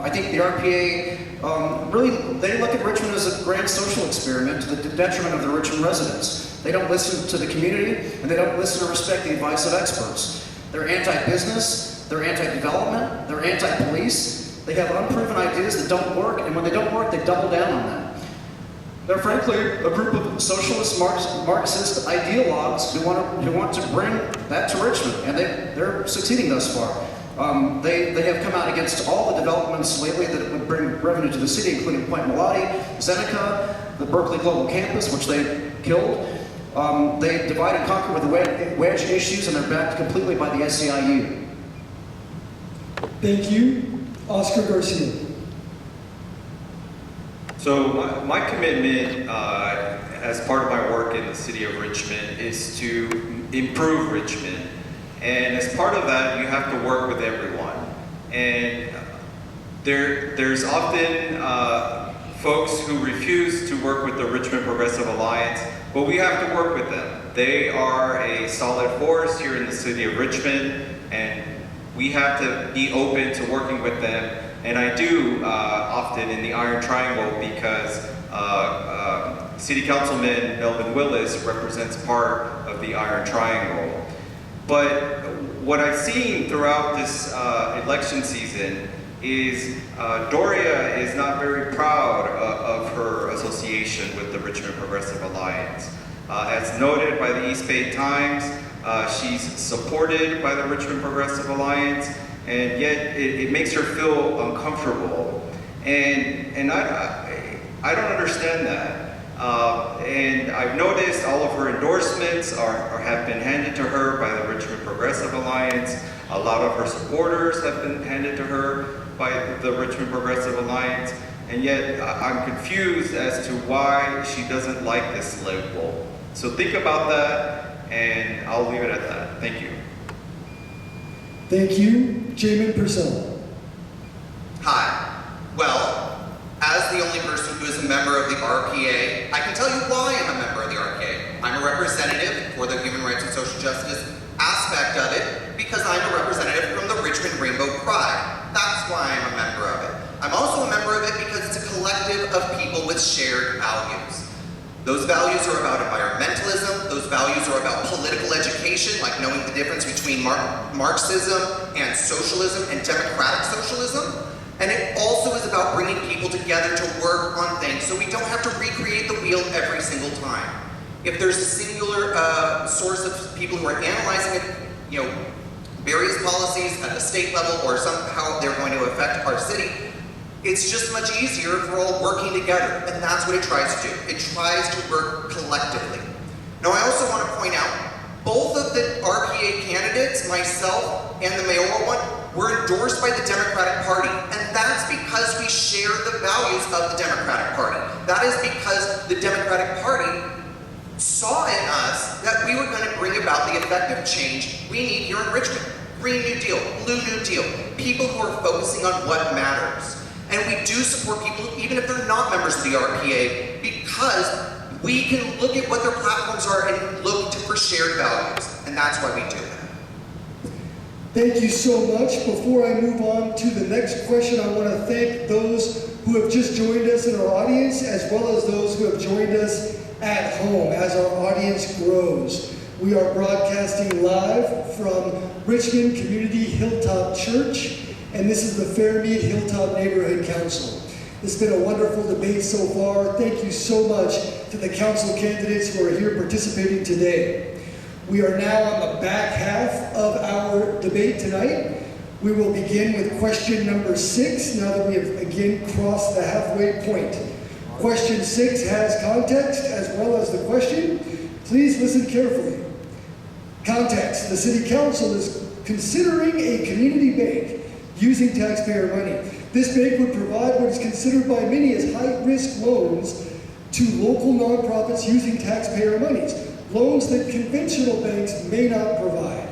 I think the RPA really they look at Richmond as a grand social experiment to the detriment of the Richmond residents. They don't listen to the community, and they don't listen or respect the advice of experts. They're anti-business, they're anti-development, they're anti-police. They have unproven ideas that don't work, and when they don't work, they double down on them. They're frankly a group of socialist Marxist ideologues who want to bring that to Richmond, and they're succeeding thus far. They have come out against all the developments lately that would bring revenue to the city, including Point Melati, Zeneca, the Berkeley Global Campus, which they killed. They divide and conquer with the wedge issues, and they're backed completely by the SEIU. Thank you. Oscar Garcia. So my commitment as part of my work in the city of Richmond is to improve Richmond. And as part of that, you have to work with everyone. And there's often folks who refuse to work with the Richmond Progressive Alliance, but we have to work with them. They are a solid force here in the city of Richmond, and we have to be open to working with them. And I do often in the Iron Triangle because City Councilman Melvin Willis represents part of the Iron Triangle. But what I've seen throughout this election season is Doria is not very proud of her association with the Richmond Progressive Alliance. As noted by the East Bay Times, she's supported by the Richmond Progressive Alliance, and yet it makes her feel uncomfortable. And I don't understand that. And I've noticed all of her endorsements have been handed to her by the Richmond Progressive Alliance. A lot of her supporters have been handed to her by the Richmond Progressive Alliance. And yet I'm confused as to why she doesn't like this label. So think about that, and I'll leave it at that. Thank you. Thank you. Jamin Purcell. Hi. Well, as the only person who is a member of the RPA, I can tell you why I'm a member of the RPA. I'm a representative for the human rights and social justice aspect of it because I'm a representative from the Richmond Rainbow Pride. That's why I'm a member of it. I'm also a member of it because it's a collective of people with shared values. Those values are about environmentalism. Those values are about political education, like knowing the difference between Marxism and socialism and democratic socialism. And it also is about bringing people together to work on things so we don't have to recreate the wheel every single time. If there's a singular source of people who are analyzing it, various policies at the state level or somehow they're going to affect our city, it's just much easier if we're all working together, and that's what it tries to do. It tries to work collectively. Now, I also want to point out, both of the RPA candidates, myself and the mayoral one, were endorsed by the Democratic Party, and that's because we share the values of the Democratic Party. That is because the Democratic Party saw in us that we were going to bring about the effective change we need here in Richmond. Green New Deal, Blue New Deal, people who are focusing on what matters. And we do support people, even if they're not members of the RPA, because we can look at what their platforms are and look for shared values. And that's why we do that. Thank you so much. Before I move on to the next question, I want to thank those who have just joined us in our audience, as well as those who have joined us at home as our audience grows. We are broadcasting live from Richmond Community Hilltop Church, and this is the Fairmede Hilltop Neighborhood Council. It's been a wonderful debate so far. Thank you so much to the council candidates who are here participating today. We are now on the back half of our debate tonight. We will begin with question number 6, now that we have again crossed the halfway point. Question 6 has context as well as the question. Please listen carefully. Context: the City Council is considering a community bank using taxpayer money. This bank would provide what is considered by many as high-risk loans to local nonprofits using taxpayer monies, loans that conventional banks may not provide.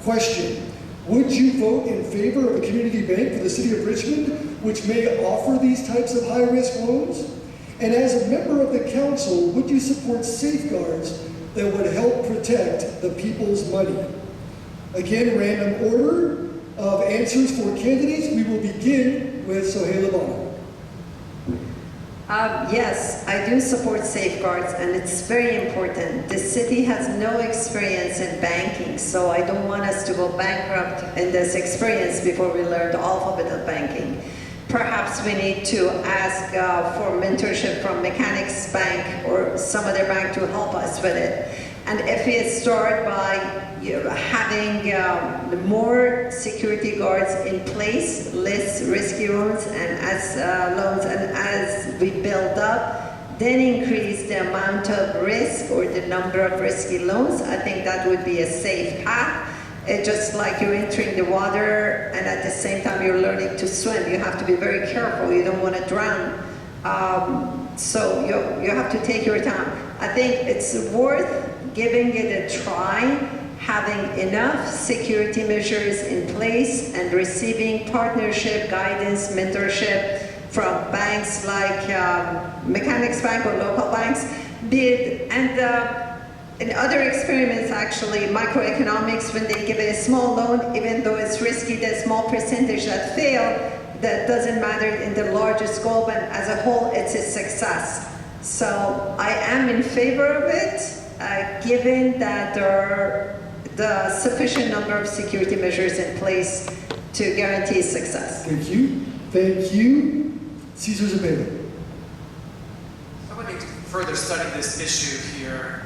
Question: would you vote in favor of a community bank for the city of Richmond, which may offer these types of high-risk loans? And as a member of the council, would you support safeguards that would help protect the people's money? Again, random order of answers for candidates. We will begin with Soheila Bana. Yes, I do support safeguards, and it's very important. The city has no experience in banking, so I don't want us to go bankrupt in this experience before we learn the alphabet of banking. Perhaps we need to ask for mentorship from Mechanics Bank or some other bank to help us with it. And if we start by having more security guards in place, less risky loans, and as we build up, then increase the amount of risk or the number of risky loans, I think that would be a safe path. Just like you're entering the water and at the same time you're learning to swim, you have to be very careful. You don't want to drown. So you have to take your time. I think it's worth giving it a try, having enough security measures in place and receiving partnership, guidance, mentorship from banks like Mechanics Bank or local banks. In other experiments, actually, microeconomics, when they give a small loan, even though it's risky, the small percentage that fail, that doesn't matter in the larger scope, and as a whole, it's a success. So I am in favor of it, given that there are the sufficient number of security measures in place to guarantee success. Thank you. Thank you. Cesar Zepeda. I would need to further study this issue here.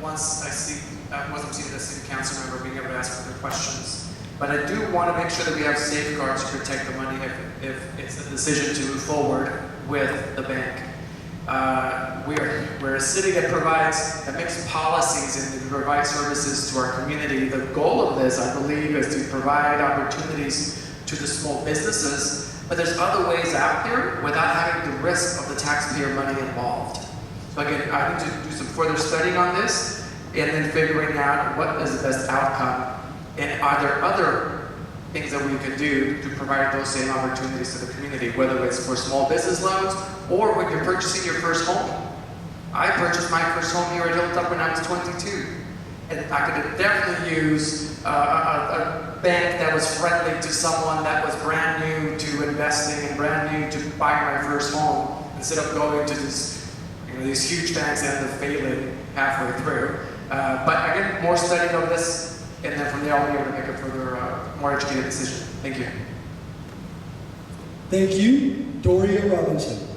Once I'm seated as city council member, being able to ask further questions. But I do want to make sure that we have safeguards to protect the money if it's a decision to move forward with the bank. We're a city that makes policies and provides services to our community. The goal of this, I believe, is to provide opportunities to the small businesses, but there's other ways out there without having the risk of the taxpayer money involved. So again, I need to do some further studying on this and then figuring out what is the best outcome, and are there other things that we could do to provide those same opportunities to the community, whether it's for small business loans or when you're purchasing your first home. I purchased my first home here at Hilltop when I was 22. And I could definitely use a bank that was friendly to someone that was brand new to investing and brand new to buying my first home, instead of going to these huge banks that end up failing halfway through. But again, more studying of this, and then from there I'll be able to make a further, more educated decision. Thank you. Thank you. Doria Robinson.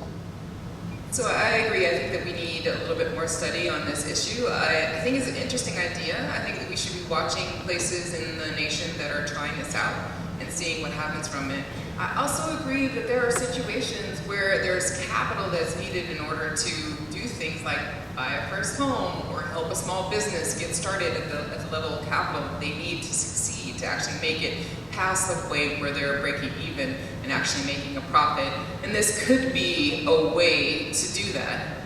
So I agree. I think that we need a little bit more study on this issue. I think it's an interesting idea. I think that we should be watching places in the nation that are trying this out and seeing what happens from it. I also agree that there are situations where there's capital that's needed in order to do things like buy a first home or help a small business get started at the level of capital they need to succeed, to actually make it past the point where they're breaking even and actually making a profit. And this could be a way to do that.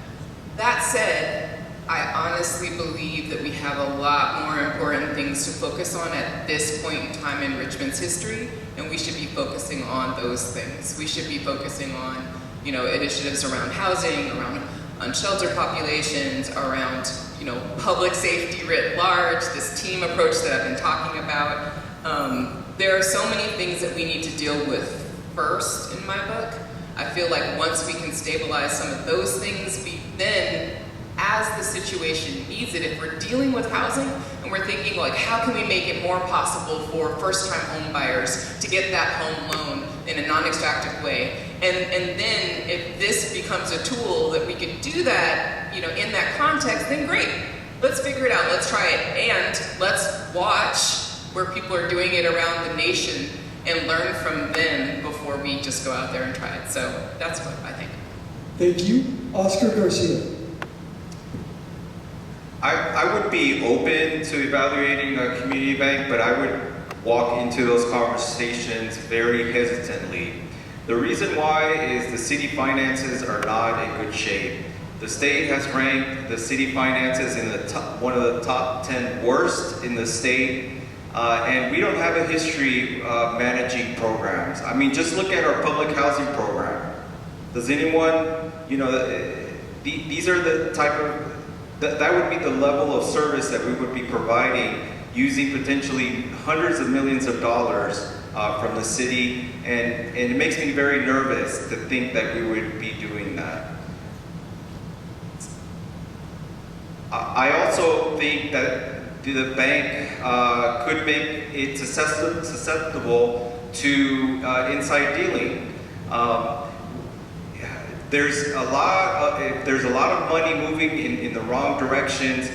That said, I honestly believe that we have a lot more important things to focus on at this point in time in Richmond's history, and we should be focusing on those things. We should be focusing on, initiatives around housing, around unsheltered populations, around, public safety writ large, this team approach that I've been talking about. There are so many things that we need to deal with first in my book. I feel like once we can stabilize some of those things, then as the situation needs it, if we're dealing with housing and we're thinking like, how can we make it more possible for first-time home buyers to get that home loan in a non-extractive way? And then if this becomes a tool that we can do that, in that context, then great. Let's figure it out, let's try it, and let's watch where people are doing it around the nation and learn from them before we just go out there and try it. So that's what I think. Thank you. Oscar Garcia. I would be open to evaluating a community bank, but I would walk into those conversations very hesitantly. The reason why is the city finances are not in good shape. The state has ranked the city finances in one of the top 10 worst in the state, and we don't have a history of managing programs. I mean, just look at our public housing program. Does anyone, these are the type of, that would be the level of service that we would be providing using potentially hundreds of millions of dollars from the city, and it makes me very nervous to think that we would be doing that. I also think that the bank could make it susceptible to inside dealing. There's a lot of money moving in the wrong directions.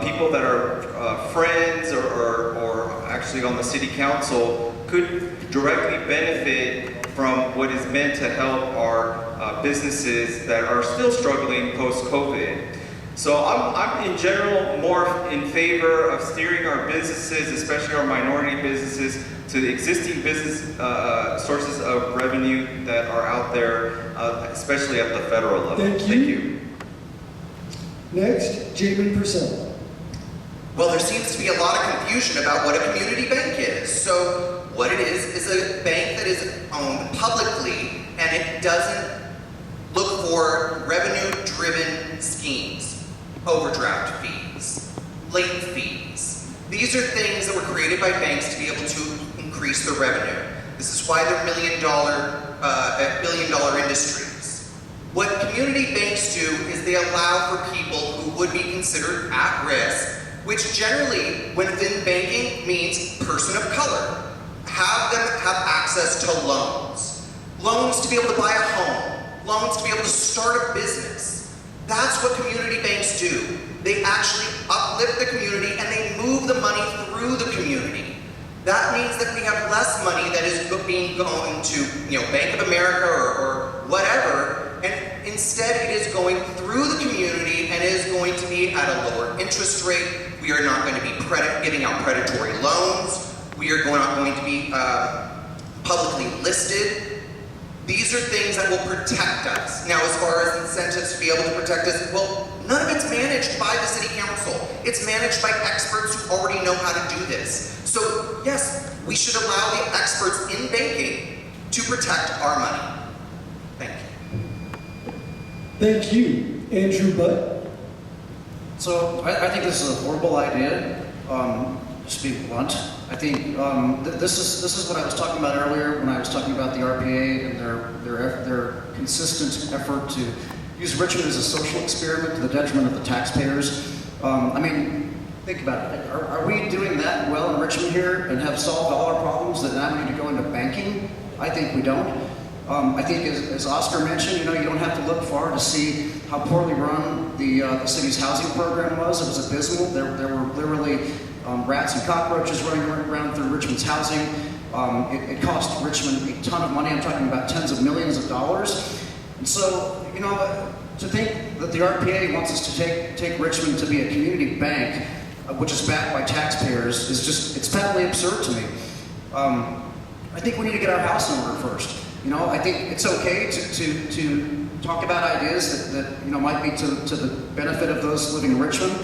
People that are friends or actually on the city council could directly benefit from what is meant to help our businesses that are still struggling post-COVID. So I'm in general more in favor of steering our businesses, especially our minority businesses, to the existing business sources of revenue that are out there, especially at the federal level. Thank you. Next, Jamin Purcell. Well, there seems to be a lot of confusion about what a community bank is. So what it is a bank that is owned publicly, and it doesn't look for revenue-driven schemes. Overdraft fees, late fees. These are things that were created by banks to be able to increase their revenue. This is why they're billion-dollar industries. What community banks do is they allow for people who would be considered at risk, which generally, within banking, means person of color. Have them have access to loans. Loans to be able to buy a home. Loans to be able to start a business. That's what community banks do. They actually uplift the community and they move the money through the community. That means that we have less money that is being going to, Bank of America or whatever, and instead it is going through the community and is going to be at a lower interest rate. We are not going to be giving out predatory loans. We are not going to be publicly listed. These are things that will protect us. Now, as far as incentives to be able to protect us, well, none of it's managed by the city council. It's managed by experts who already know how to do this. So, yes, we should allow the experts in banking to protect our money. Thank you. Thank you. Andrew Butt. So I think this is a horrible idea. Just being blunt, I think this is what I was talking about earlier when I was talking about the RPA and their consistent effort to use Richmond as a social experiment to the detriment of the taxpayers. I mean, think about it. Are we doing that well in Richmond here and have solved all our problems that now we need to go into banking? I think we don't. I think, as Oscar mentioned, you don't have to look far to see how poorly run the city's housing program was. It was abysmal. There were literally rats and cockroaches running around through Richmond's housing. It cost Richmond a ton of money. I'm talking about tens of millions of dollars. And so, to think that the RPA wants us to take Richmond to be a community bank, which is backed by taxpayers, it's patently absurd to me. I think we need to get our house in order first. I think it's okay to talk about ideas that might be to the benefit of those living in Richmond.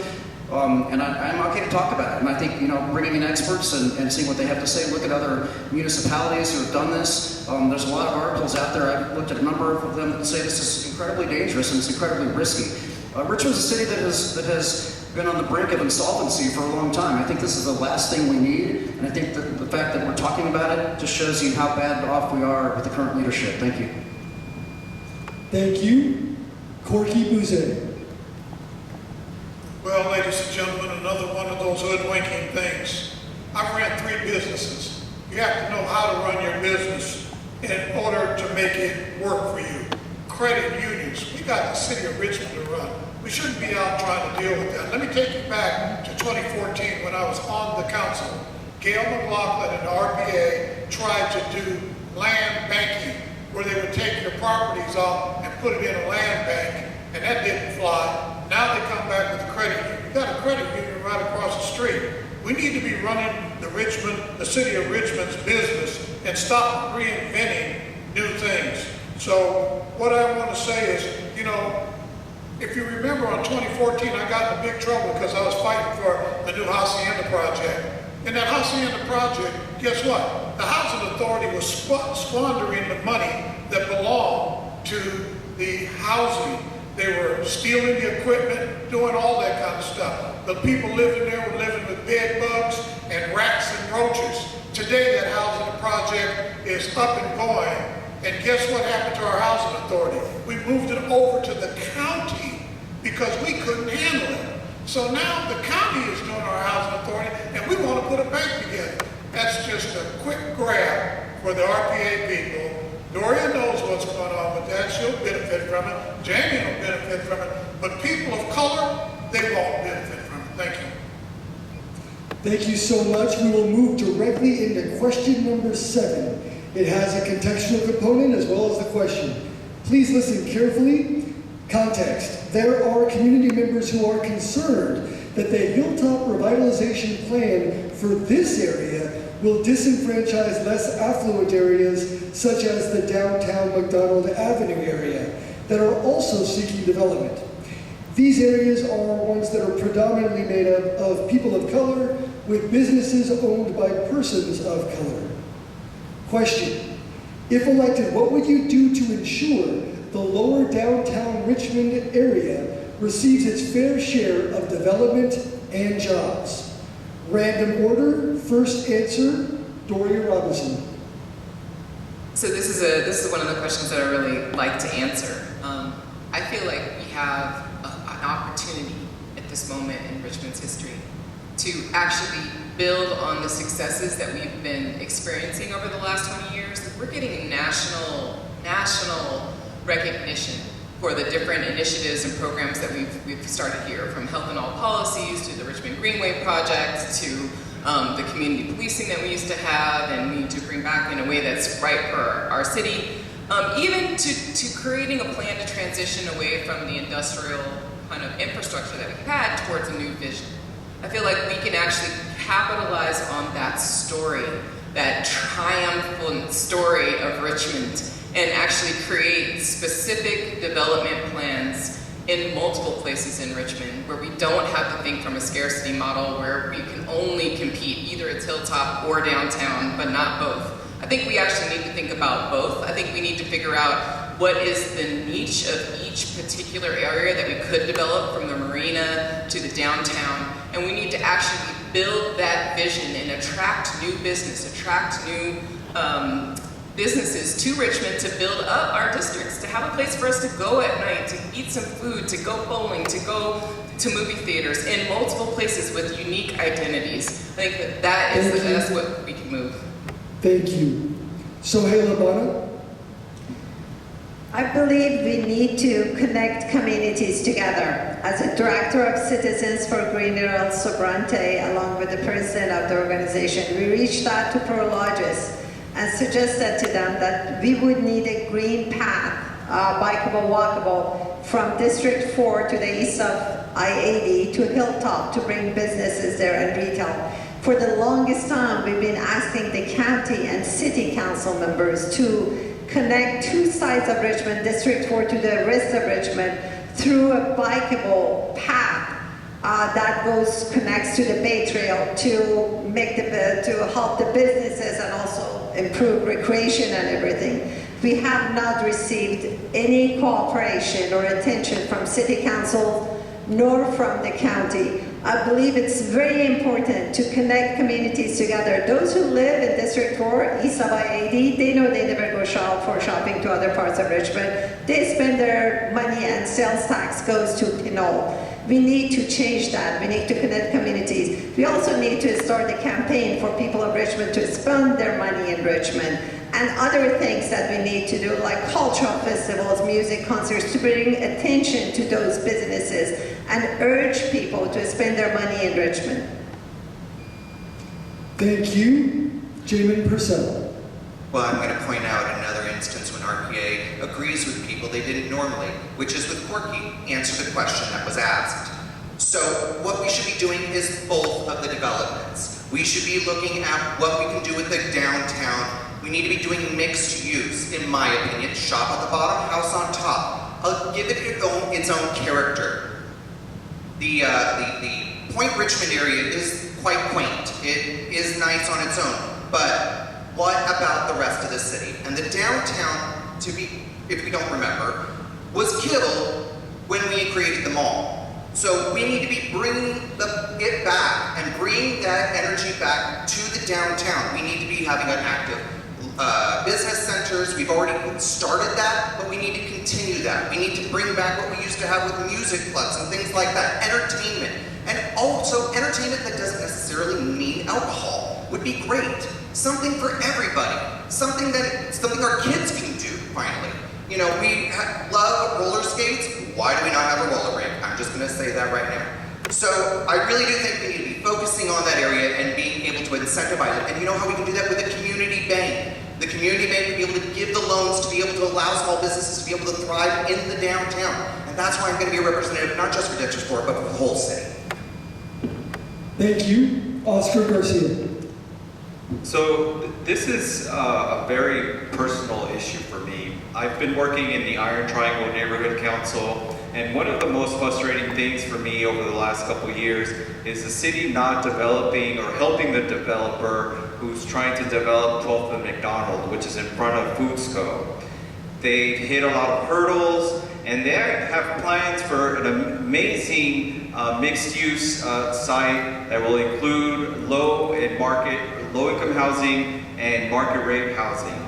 And I'm okay to talk about it. And I think, bringing in experts and seeing what they have to say, look at other municipalities who have done this. There's a lot of articles out there. I've looked at a number of them that say this is incredibly dangerous and it's incredibly risky. Richmond's a city that has been on the brink of insolvency for a long time. I think this is the last thing we need. And I think that the fact that we're talking about it just shows you how bad off we are with the current leadership. Thank you. Thank you. Corky Boozé. Well, ladies and gentlemen, another one of those hoodwinking things. I've ran 3 businesses. You have to know how to run your business in order to make it work for you. Credit unions. We got the city of Richmond to run. We shouldn't be out trying to deal with that. Let me take you back to 2014 when I was on the council. Gail McLaughlin and the RPA tried to do land banking, where they would take your properties off and put it in a land bank, and that didn't fly. Now they come back with a credit union. We've got a credit union right across the street. We need to be running the city of Richmond's business and stop reinventing new things. So what I want to say is, if you remember on 2014, I got in big trouble because I was fighting for the new Hacienda project. In that Hacienda project, guess what? The Housing Authority was squandering the money that belonged to the housing. They were stealing the equipment, doing all that kind of stuff. The people living there were living with bed bugs and rats and roaches. Today, that housing project is up and going. And guess what happened to our housing authority? We moved it over to the county because we couldn't handle it. So now the county is doing our housing authority, and we want to put a bank together. That's just a quick grab for the RPA people Doria knows what's going on with that. She'll benefit from it. Jamin will benefit from it. But people of color, they won't benefit from it. Thank you. Thank you so much. We will move directly into question number 7. It has a contextual component as well as the question. Please listen carefully. Context. There are community members who are concerned that the Hilltop Revitalization Plan for this area will disenfranchise less affluent areas such as the downtown McDonald Avenue area that are also seeking development. These areas are ones that are predominantly made up of people of color with businesses owned by persons of color. Question: if elected, what would you do to ensure the lower downtown Richmond area receives its fair share of development and jobs? Random order, first answer, Doria Robinson. So this is one of the questions that I really like to answer. I feel like we have an opportunity at this moment in Richmond's history to actually build on the successes that we've been experiencing over the last 20 years. We're getting national recognition for the different initiatives and programs that we've started here, from health and all policies to the Richmond Greenway Project to the community policing that we used to have and we need to bring back in a way that's right for our city, even to creating a plan to transition away from the industrial kind of infrastructure that we've had towards a new vision. I feel like we can actually capitalize on that story, that triumphant story of Richmond, and actually create specific development plans in multiple places in Richmond where we don't have to think from a scarcity model where we can only compete, either it's Hilltop or downtown, but not both. I think we actually need to think about both. I think we need to figure out what is the niche of each particular area that we could develop, from the marina to the downtown, and we need to actually build that vision and attract new business, attract new businesses to Richmond to build up our districts, to have a place for us to go at night, to eat some food, to go bowling, to go to movie theaters in multiple places with unique identities. I think that's what we can move. Thank you. Soheila, Bana? I believe we need to connect communities together. As a director of Citizens for Greener Sobrante, along with the president of the organization, we reached out to Prologis and suggested to them that we would need a green path, bikeable, walkable, from District 4 to the east of I-80 to Hilltop to bring businesses there and retail. For the longest time, we've been asking the county and city council members to connect two sides of Richmond, District 4 to the rest of Richmond, through a bikeable path that connects to the Bay Trail to help the businesses and also improve recreation and everything. We have not received any cooperation or attention from city council nor from the county. I believe it's very important to connect communities together. Those who live in District 4, east of I-80, they know they never go shopping to other parts of Richmond. They spend their money and sales tax goes to Pinole. We need to change that. We need to connect communities. We also need to start a campaign for people of Richmond to spend their money in Richmond, and other things that we need to do, like cultural festivals, music concerts, to bring attention to those businesses and urge people to spend their money in Richmond. Thank you. Jamin, Purcell. Well, I'm going to point out another instance when RPA agrees with people they didn't normally, which is with Corky, answer the question that was asked. So what we should be doing is both of the developments. We should be looking at what we can do with the downtown. We need to be doing mixed use, in my opinion. Shop at the bottom, house on top. I'll give it its own character. The Point Richmond area is quite quaint. It is nice on its own, but what about the rest of the city? And the downtown, if we don't remember, was killed when we created the mall. So we need to be bringing it back and bringing that energy back to the downtown. We need to be having an active business centers. We've already started that, but we need to continue that. We need to bring back what we used to have with music clubs and things like that. Entertainment. And also entertainment that doesn't necessarily mean alcohol would be great. Something for everybody. Something our kids can do. finally. You know, we love roller skates. Why do we not have a roller rink? I'm just gonna say that right now. So I really do think we need to be focusing on that area and being able to incentivize it. And you know how we can do that with a community bank. The community bank will be able to give the loans to be able to allow small businesses to be able to thrive in the downtown. And that's why I'm going to be a representative, not just for District 4, but for the whole city. Thank you. Oscar Garcia. So this is a very personal issue for me. I've been working in the Iron Triangle Neighborhood Council, and one of the most frustrating things for me over the last couple of years is the city not developing or helping the developer who's trying to develop 12th and McDonald, which is in front of Foodsco. They've hit a lot of hurdles, and they have plans for an amazing mixed-use site that will include low-income housing and market-rate housing.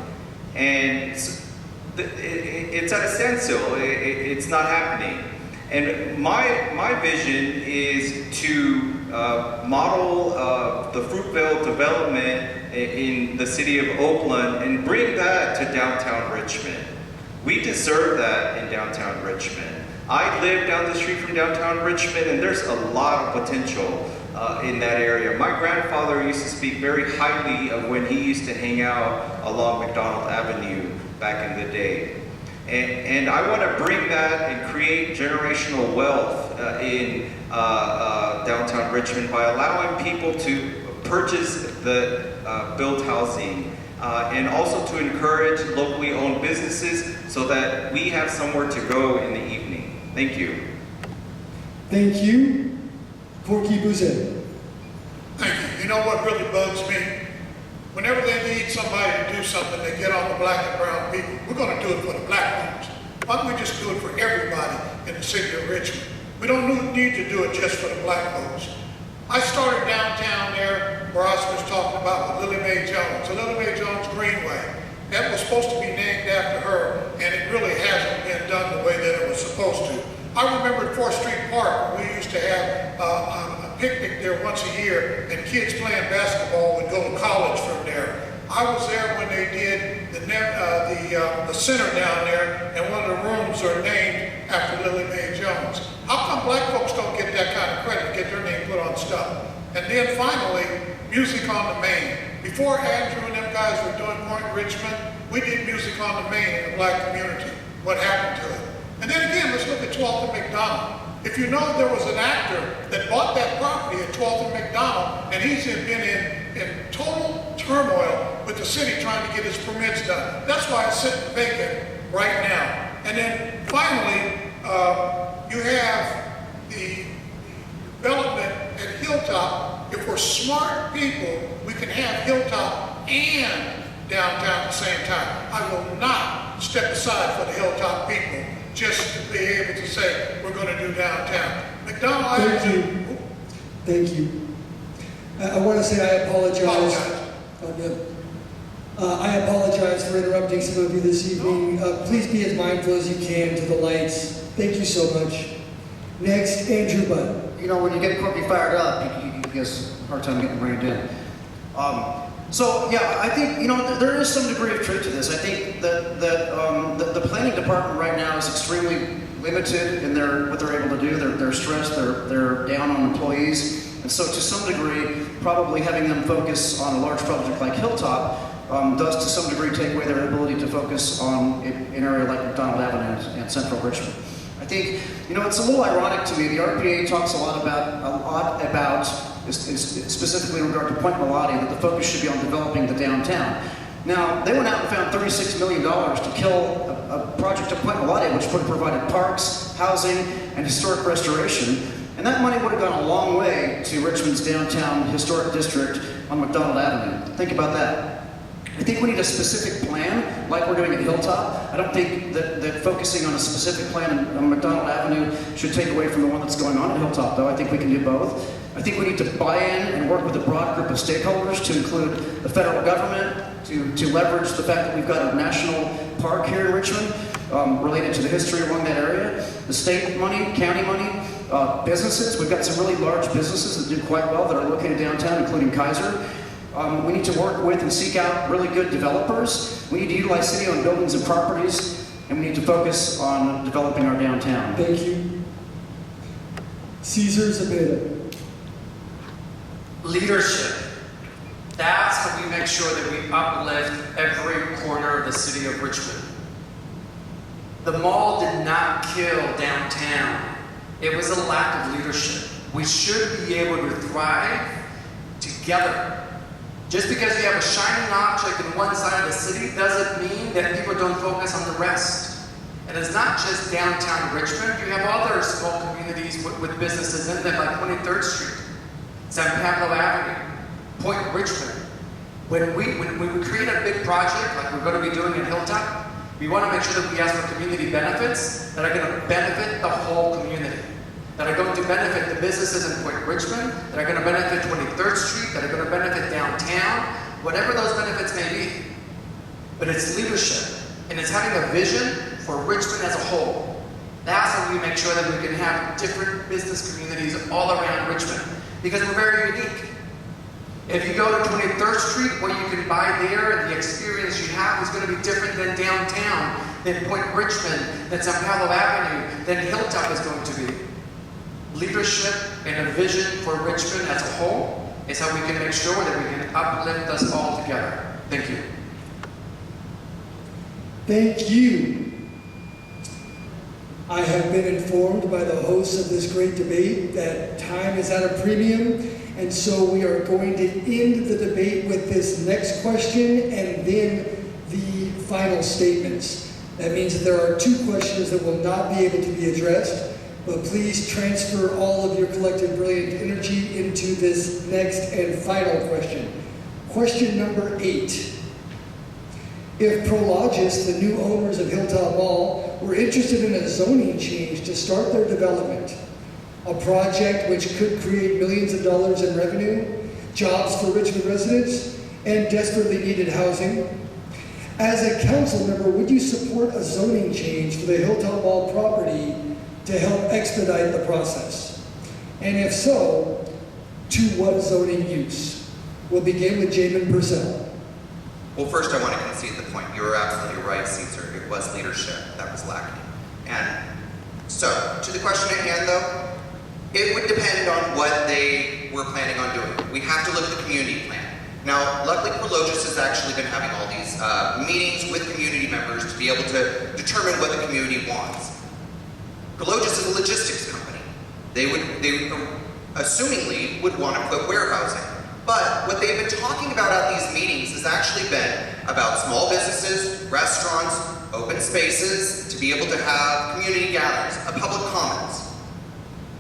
And it's at a standstill. It's not happening. And my vision is to model the Fruitvale development in the city of Oakland and bring that to downtown Richmond. We deserve that in downtown Richmond. I live down the street from downtown Richmond, and there's a lot of potential in that area. My grandfather used to speak very highly of when he used to hang out along McDonald Avenue back in the day. And I want to bring that and create generational wealth in downtown Richmond by allowing people to purchase the built housing and also to encourage locally owned businesses so that we have somewhere to go in the evening. Thank you. Thank you. Corky Boozé. Thank you. You know what really bugs me? Whenever they need somebody to do something, they get on the black and brown people. We're going to do it for the black folks. Why don't we just do it for everybody in the city of Richmond? We don't need to do it just for the black folks. I started downtown there where Oscar was talking about with Lily Mae Jones, the Lily Mae Jones Greenway. That was supposed to be named after her, and it really hasn't been done the way that it was supposed to. I remember at 4th Street Park, we used to have a picnic there once a year, and kids playing basketball would go to college from there. I was there when they did the center down there, and one of the rooms are named after Lily Mae Jones. How come black folks don't get that kind of credit, get their name put on stuff? And then finally, Music on the Main. Before Andrew and them guys were doing Point Richmond, we did Music on the Main in the black community. What happened to it? And then again, let's look at 12th and McDonald. If you know, there was an actor that bought that property at 12th and McDonald, and he's been in total turmoil with the city trying to get his permits done. That's why it's sitting vacant right now. And then finally, you have the development at Hilltop. If we're smart people, we can have Hilltop and downtown at the same time. I will not step aside for the Hilltop people just to be able to say we're going to do downtown. McDonald. Thank you. Thank you. I want to say I apologize. I apologize for interrupting some of you this evening. Please be as mindful as you can to the lights. Thank you so much. Next, Andrew Budd. You know, when you get Corky fired up, you get a hard time getting reined in. So yeah, I think, you know, there is some degree of truth to this. I think that the planning department right now is extremely limited in what they're able to do. They're stressed, they're down on employees. And so to some degree, probably having them focus on a large project like Hilltop does to some degree take away their ability to focus on an area like McDonald Avenue and Central Richmond. I think, you know, it's a little ironic to me. The RPA talks a lot about specifically in regard to Point Melody, that the focus should be on developing the downtown. Now, they went out and found $36 million to kill a project at Point Melody, which would have provided parks, housing, and historic restoration. And that money would have gone a long way to Richmond's downtown historic district on McDonald Avenue. Think about that. I think we need a specific plan, like we're doing at Hilltop. I don't think that focusing on a specific plan on McDonald Avenue should take away from the one that's going on at Hilltop, though. I think we can do both. I think we need to buy in and work with a broad group of stakeholders to include the federal government, to leverage the fact that we've got a national park here in Richmond related to the history along that area, the state money, county money, businesses. We've got some really large businesses that do quite well that are located downtown, including Cesar. We need to work with and seek out really good developers. We need to utilize city-owned buildings and properties, and we need to focus on developing our downtown. Thank you. Cesar Zepeda. Leadership. That's how we make sure that we uplift every corner of the city of Richmond. The mall did not kill downtown. It was a lack of leadership. We should be able to thrive together. Just because you have a shining object in one side of the city doesn't mean that people don't focus on the rest. And it's not just downtown Richmond. You have other small communities with businesses in them, like 23rd Street, San Pablo Avenue, Point Richmond. When we create a big project like we're going to be doing in Hilltop, we want to make sure that we ask for community benefits that are going to benefit the whole community, that are going to benefit the businesses in Point Richmond, that are going to benefit 23rd Street, that are going to benefit downtown, whatever those benefits may be. But it's leadership, and it's having a vision for Richmond as a whole. That's how we make sure that we can have different business communities all around Richmond, because we're very unique. If you go to 23rd Street, what you can buy there and the experience you have is going to be different than downtown, than Point Richmond, than San Pablo Avenue, than Hilltop is going to be. Leadership and a vision for Richmond as a whole is how we can make sure that we can uplift us all together. Thank you. Thank you. I have been informed by the hosts of this great debate that time is at a premium, and so we are going to end the debate with this next question and then the final statements. That means that there are two questions that will not be able to be addressed, but please transfer all of your collective brilliant energy into this next and final question. Question number 8. If Prologis, the new owners of Hilltop Mall, were interested in a zoning change to start their development, a project which could create millions of dollars in revenue, jobs for Richmond residents, and desperately needed housing, as a council member, would you support a zoning change for the Hilltop Mall property to help expedite the process? And if so, to what zoning use? We'll begin with Jamin Purcell. Well, first I want to concede the point. You were absolutely right, Cesar. It was leadership that was lacking. And so, to the question at hand though, it would depend on what they were planning on doing. We have to look at the community plan. Now, luckily Prologis has actually been having all these meetings with community members to be able to determine what the community wants. Prologis is a logistics company. They assumingly would want to put warehousing. But what they've been talking about at these meetings has actually been about small businesses, restaurants, open spaces, to be able to have community gatherings, a public commons.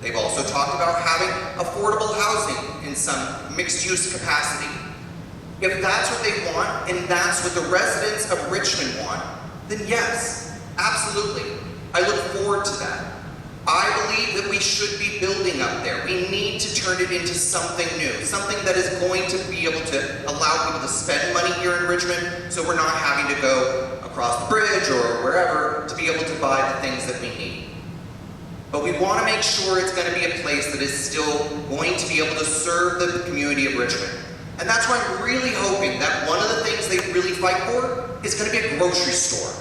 They've also talked about having affordable housing in some mixed-use capacity. If that's what they want, and that's what the residents of Richmond want, then yes, absolutely. I look forward to that. I believe that we should be building up there. We need to turn it into something new, something that is going to be able to allow people to spend money here in Richmond, so we're not having to go across the bridge or wherever to be able to buy the things that we need. But we want to make sure it's going to be a place that is still going to be able to serve the community of Richmond. And that's why I'm really hoping that one of the things they really fight for is going to be a grocery store.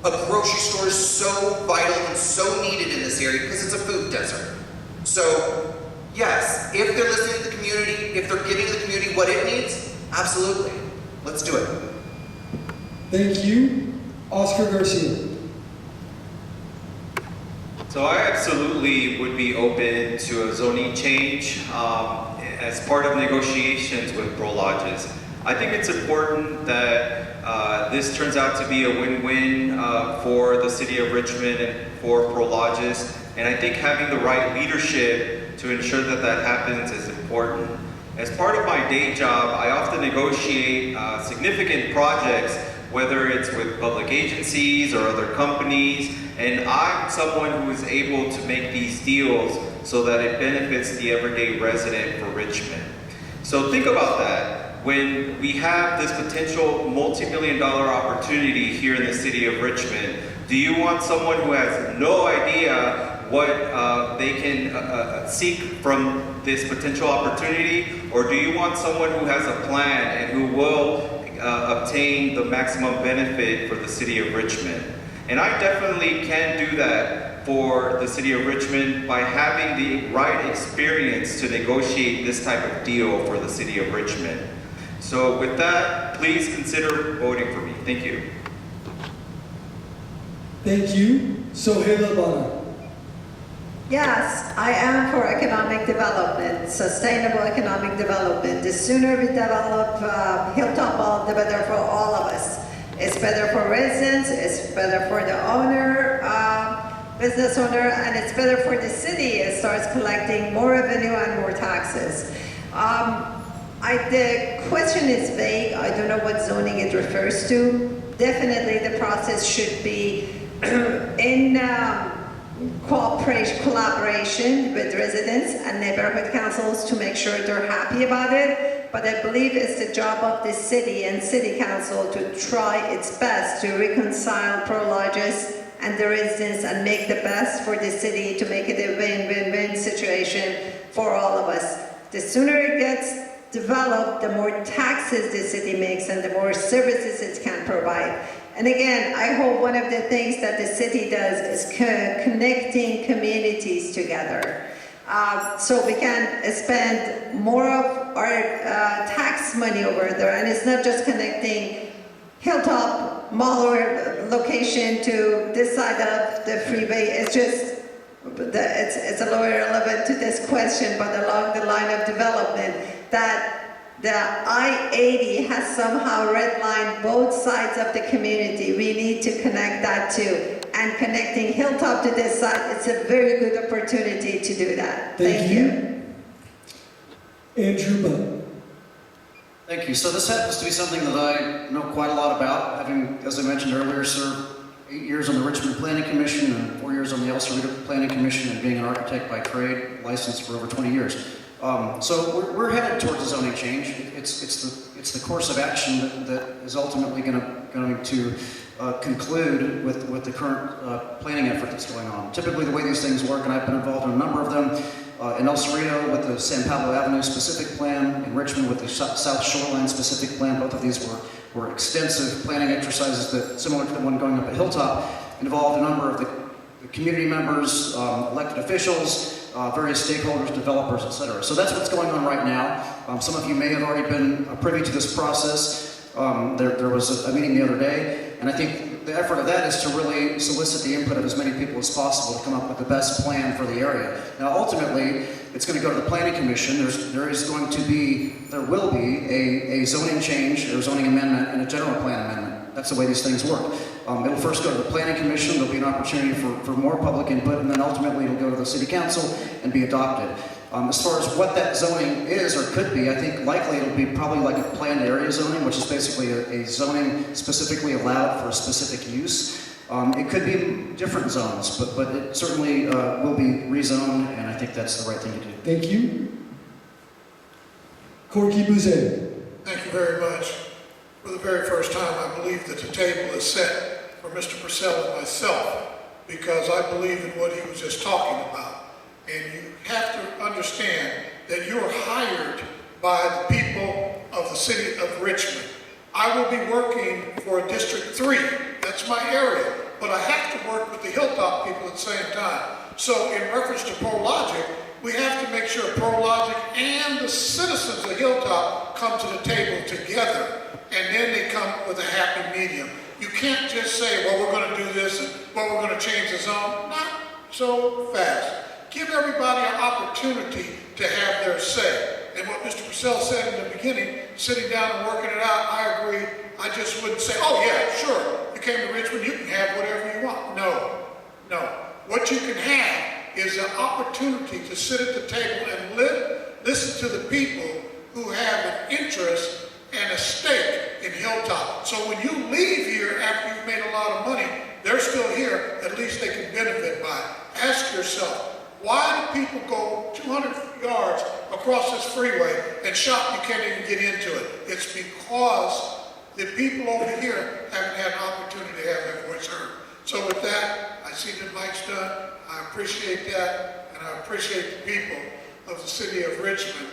A grocery store is so vital and so needed in this area because it's a food desert. So, yes, if they're listening to the community, if they're giving the community what it needs, absolutely. Let's do it. Thank you. Oscar Garcia. So I absolutely would be open to a zoning change as part of negotiations with Prologis. I think it's important that this turns out to be a win-win for the city of Richmond and for Prologis, and I think having the right leadership to ensure that that happens is important. As part of my day job, I often negotiate significant projects, whether it's with public agencies or other companies, and I'm someone who is able to make these deals so that it benefits the everyday resident for Richmond. So think about that. When we have this potential multi-million-dollar opportunity here in the city of Richmond, do you want someone who has no idea what they can seek from this potential opportunity, or do you want someone who has a plan and who will obtain the maximum benefit for the city of Richmond? And I definitely can do that for the city of Richmond by having the right experience to negotiate this type of deal for the city of Richmond. So with that, please consider voting for me. Thank you. Thank you. Soheila, Bana. Yes, I am for economic development, sustainable economic development. The sooner we develop Hilltop, the better for all of us. It's better for residents, it's better for the owner, business owner, and it's better for the city. It starts collecting more revenue and more taxes. The question is vague. I don't know what zoning it refers to. Definitely the process should be in collaboration with residents and neighborhood councils to make sure they're happy about it. But I believe it's the job of the city and city council to try its best to reconcile Prologis and the residents and make the best for the city to make it a win-win-win situation for all of us. The sooner it gets developed, the more taxes the city makes and the more services it can provide. And again, I hope one of the things that the city does is connecting communities together. So we can spend more of our tax money over there, and it's not just connecting Hilltop Mall or location to this side of the freeway. It's just, it's a little irrelevant to this question, but along the line of development, that the I-80 has somehow redlined both sides of the community. We need to connect that too. And connecting Hilltop to this side, it's a very good opportunity to do that. Thank you. Andrew Butt. Thank you. So this happens to be something that I know quite a lot about, having, as I mentioned earlier, served 8 years on the Richmond Planning Commission and 4 years on the El Cerrito Planning Commission, and being an architect by trade, licensed for over 20 years. So we're headed towards a zoning change. It's the course of action that is ultimately going to conclude with the current planning effort that's going on. Typically, the way these things work, and I've been involved in a number of them, in El Cerrito with the San Pablo Avenue specific plan, in Richmond with the South Shoreline specific plan. Both of these were extensive planning exercises that, similar to the one going up at Hilltop, involved a number of the community members, elected officials, various stakeholders, developers, etc. So that's what's going on right now. Some of you may have already been privy to this process. There was a meeting the other day, and I think the effort of that is to really solicit the input of as many people as possible to come up with the best plan for the area. Now, ultimately, it's going to go to the Planning Commission. There will be a zoning change, or zoning amendment, and a general plan amendment. That's the way these things work. It'll first go to the Planning Commission. There'll be an opportunity for more public input, and then ultimately it'll go to the City Council and be adopted. As far as what that zoning is or could be, I think likely it'll be probably like a planned area zoning, which is basically a zoning specifically allowed for a specific use. It could be different zones, but it certainly will be rezoned, and I think that's the right thing to do. Thank you. Corky, Boozé. Thank you very much. For the very first time, I believe that the table is set for Mr. Purcell and myself, because I believe in what he was just talking about. And you have to understand that you're hired by the people of the city of Richmond. I will be working for District 3. That's my area. But I have to work with the Hilltop people at the same time. So in reference to ProLogic, we have to make sure ProLogic and the citizens of Hilltop come to the table together. And then they come with a happy medium. You can't just say, well, we're going to do this, and well, we're going to change the zone. Not so fast. Give everybody an opportunity to have their say. And what Mr. Purcell said in the beginning, sitting down and working it out, I agree. I just wouldn't say, oh yeah, sure, you came to Richmond, you can have whatever you want. No. What you can have is an opportunity to sit at the table and listen to the people who have an interest and a stake in Hilltop. So when you leave here after you've made a lot of money, they're still here, at least they can benefit by it. Ask yourself, why do people go 200 yards across this freeway and shop you can't even get into it? It's because the people over here haven't had an opportunity to have their voice heard. So with that, I see the mic's done. I appreciate that, and I appreciate the people. of the city of Richmond.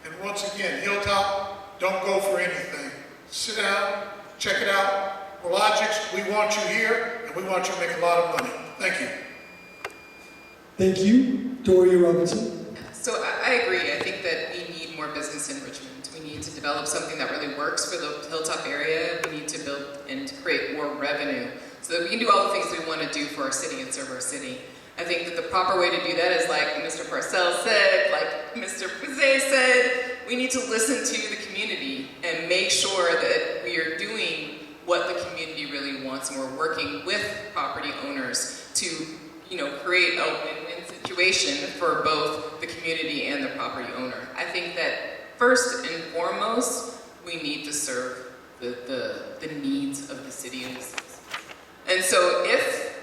And once again, Hilltop, don't go for anything. Sit down, check it out. Prologix, we want you here, and we want you to make a lot of money. Thank you. Thank you, Doria Robinson. So I agree. I think that we need more business in Richmond. We need to develop something that really works for the Hilltop area. We need to build and create more revenue so that we can do all the things we want to do for our city and serve our city. I think that the proper way to do that is like Mr. Purcell said, like Mr. Boozé said, we need to listen to the community and make sure that we are doing what the community really wants, and we're working with property owners to, create a win-win situation for both the community and the property owner. I think that first and foremost, we need to serve the needs of the city and the citizens. And so if,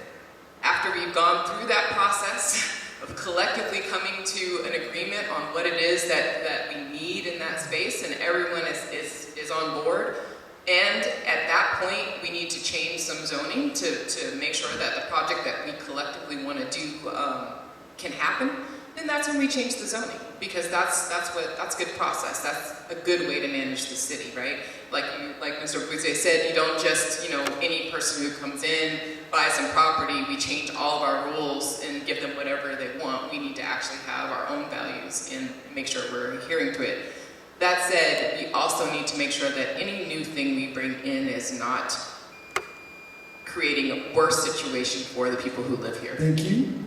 after we've gone through that process of collectively coming to an agreement on what it is that we need in that space, and everyone is on board, and at that point we need to change some zoning to make sure that the project that we collectively want to do can happen, then that's when we change the zoning, because that's good process. That's a good way to manage the city, right? Like Mr. Boozé said, you don't just, any person who comes in, buys some property, we change all of our rules and give them whatever they want. We need to actually have our own values and make sure we're adhering to it. That said, we also need to make sure that any new thing we bring in is not creating a worse situation for the people who live here. Thank you.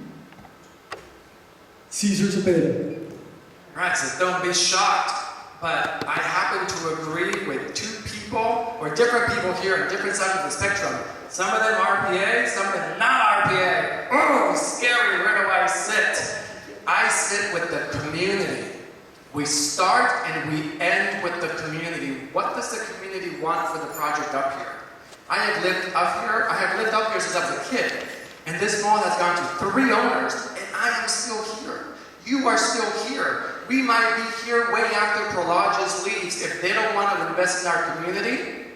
Cesar Zepeda. Right, so don't be shocked, but I happen to agree with two people, or different people here on different sides of the spectrum. Some of them RPA, some of them not RPA. Oh, scary, where do I sit? I sit with the community. We start and we end with the community. What does the community want for the project up here? I have lived up here since I was a kid, and this mall has gone to 3 owners, and I am still here. You are still here. We might be here way after Prologis leaves. If they don't want to invest in our community,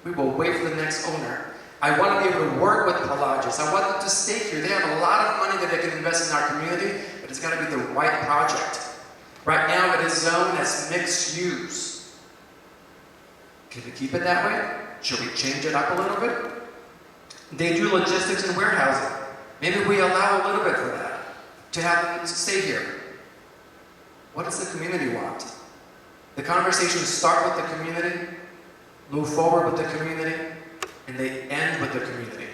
we will wait for the next owner. I want to be able to work with Prologis. I want them to stay here. They have a lot of money that they can invest in our community, but it's got to be the right project. Right now it is zoned as mixed use. Can we keep it that way? Should we change it up a little bit? They do logistics and warehousing. Maybe we allow a little bit for that, to have them stay here. What does the community want? The conversations start with the community, move forward with the community, and they end with the community.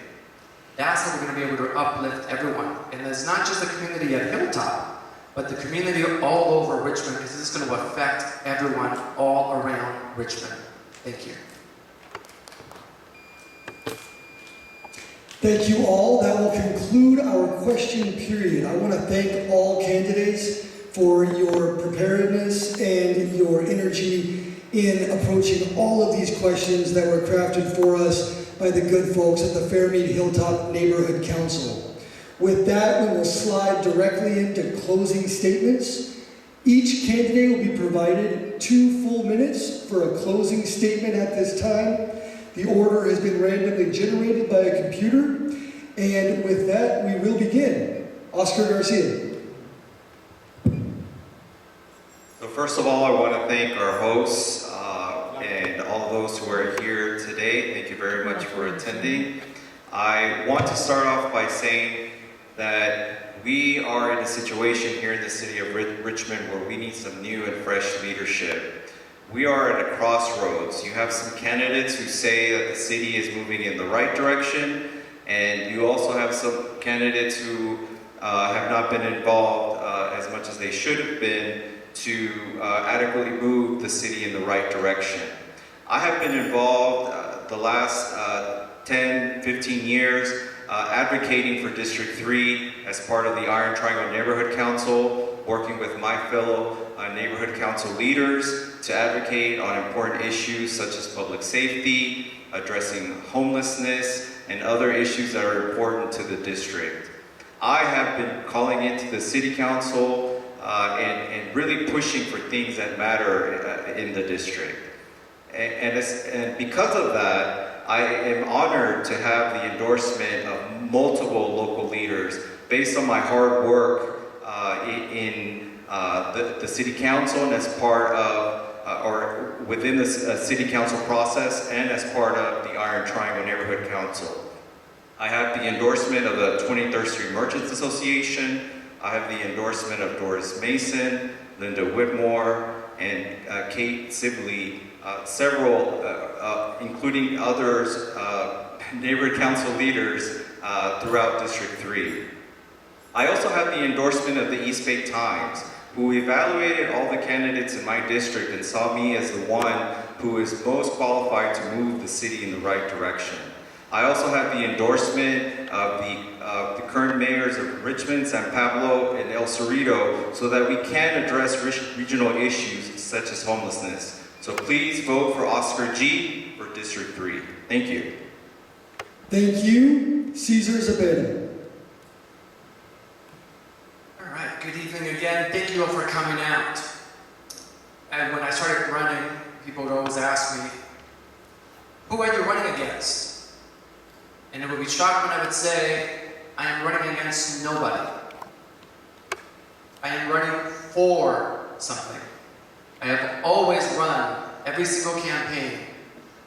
That's how we're going to be able to uplift everyone. And it's not just the community at Hilltop, but the community all over Richmond, because this is going to affect everyone all around Richmond. Thank you. Thank you all. That will conclude our question period. I want to thank all candidates for your preparedness and your energy in approaching all of these questions that were crafted for us by the good folks at the Fairmede Hilltop Neighborhood Council. With that, we will slide directly into closing statements. Each candidate will be provided 2 full minutes for a closing statement at this time. The order has been randomly generated by a computer. And with that, we will begin. Oscar Garcia. So first of all, I want to thank our hosts and all those who are here today. Thank you very much for attending. I want to start off by saying that we are in a situation here in the city of Richmond where we need some new and fresh leadership. We are at a crossroads. You have some candidates who say that the city is moving in the right direction, and you also have some candidates who have not been involved as much as they should have been to adequately move the city in the right direction. I have been involved the last 10, 15 years advocating for District 3 as part of the Iron Triangle Neighborhood Council, working with my fellow neighborhood council leaders to advocate on important issues such as public safety, addressing homelessness, and other issues that are important to the district. I have been calling into the city council and really pushing for things that matter in the district. And because of that, I am honored to have the endorsement of multiple local leaders based on my hard work in the City Council and as part of, or within the City Council process and as part of the Iron Triangle Neighborhood Council. I have the endorsement of the 23rd Street Merchants Association. I have the endorsement of Doris Mason, Linda Whitmore, and Kate Sibley, several, including others, neighborhood council leaders throughout District 3. I also have the endorsement of the East Bay Times, who evaluated all the candidates in my district and saw me as the one who is most qualified to move the city in the right direction. I also have the endorsement of the current mayors of Richmond, San Pablo, and El Cerrito so that we can address regional issues such as homelessness. So please vote for Oscar G for District 3. Thank you. Thank you, Cesar Zepeda. All right, good evening again. Thank you all for coming out. And when I started running, people would always ask me, who are you running against? And it would be shocked when I would say, I am running against nobody. I am running for something. I have always run every single campaign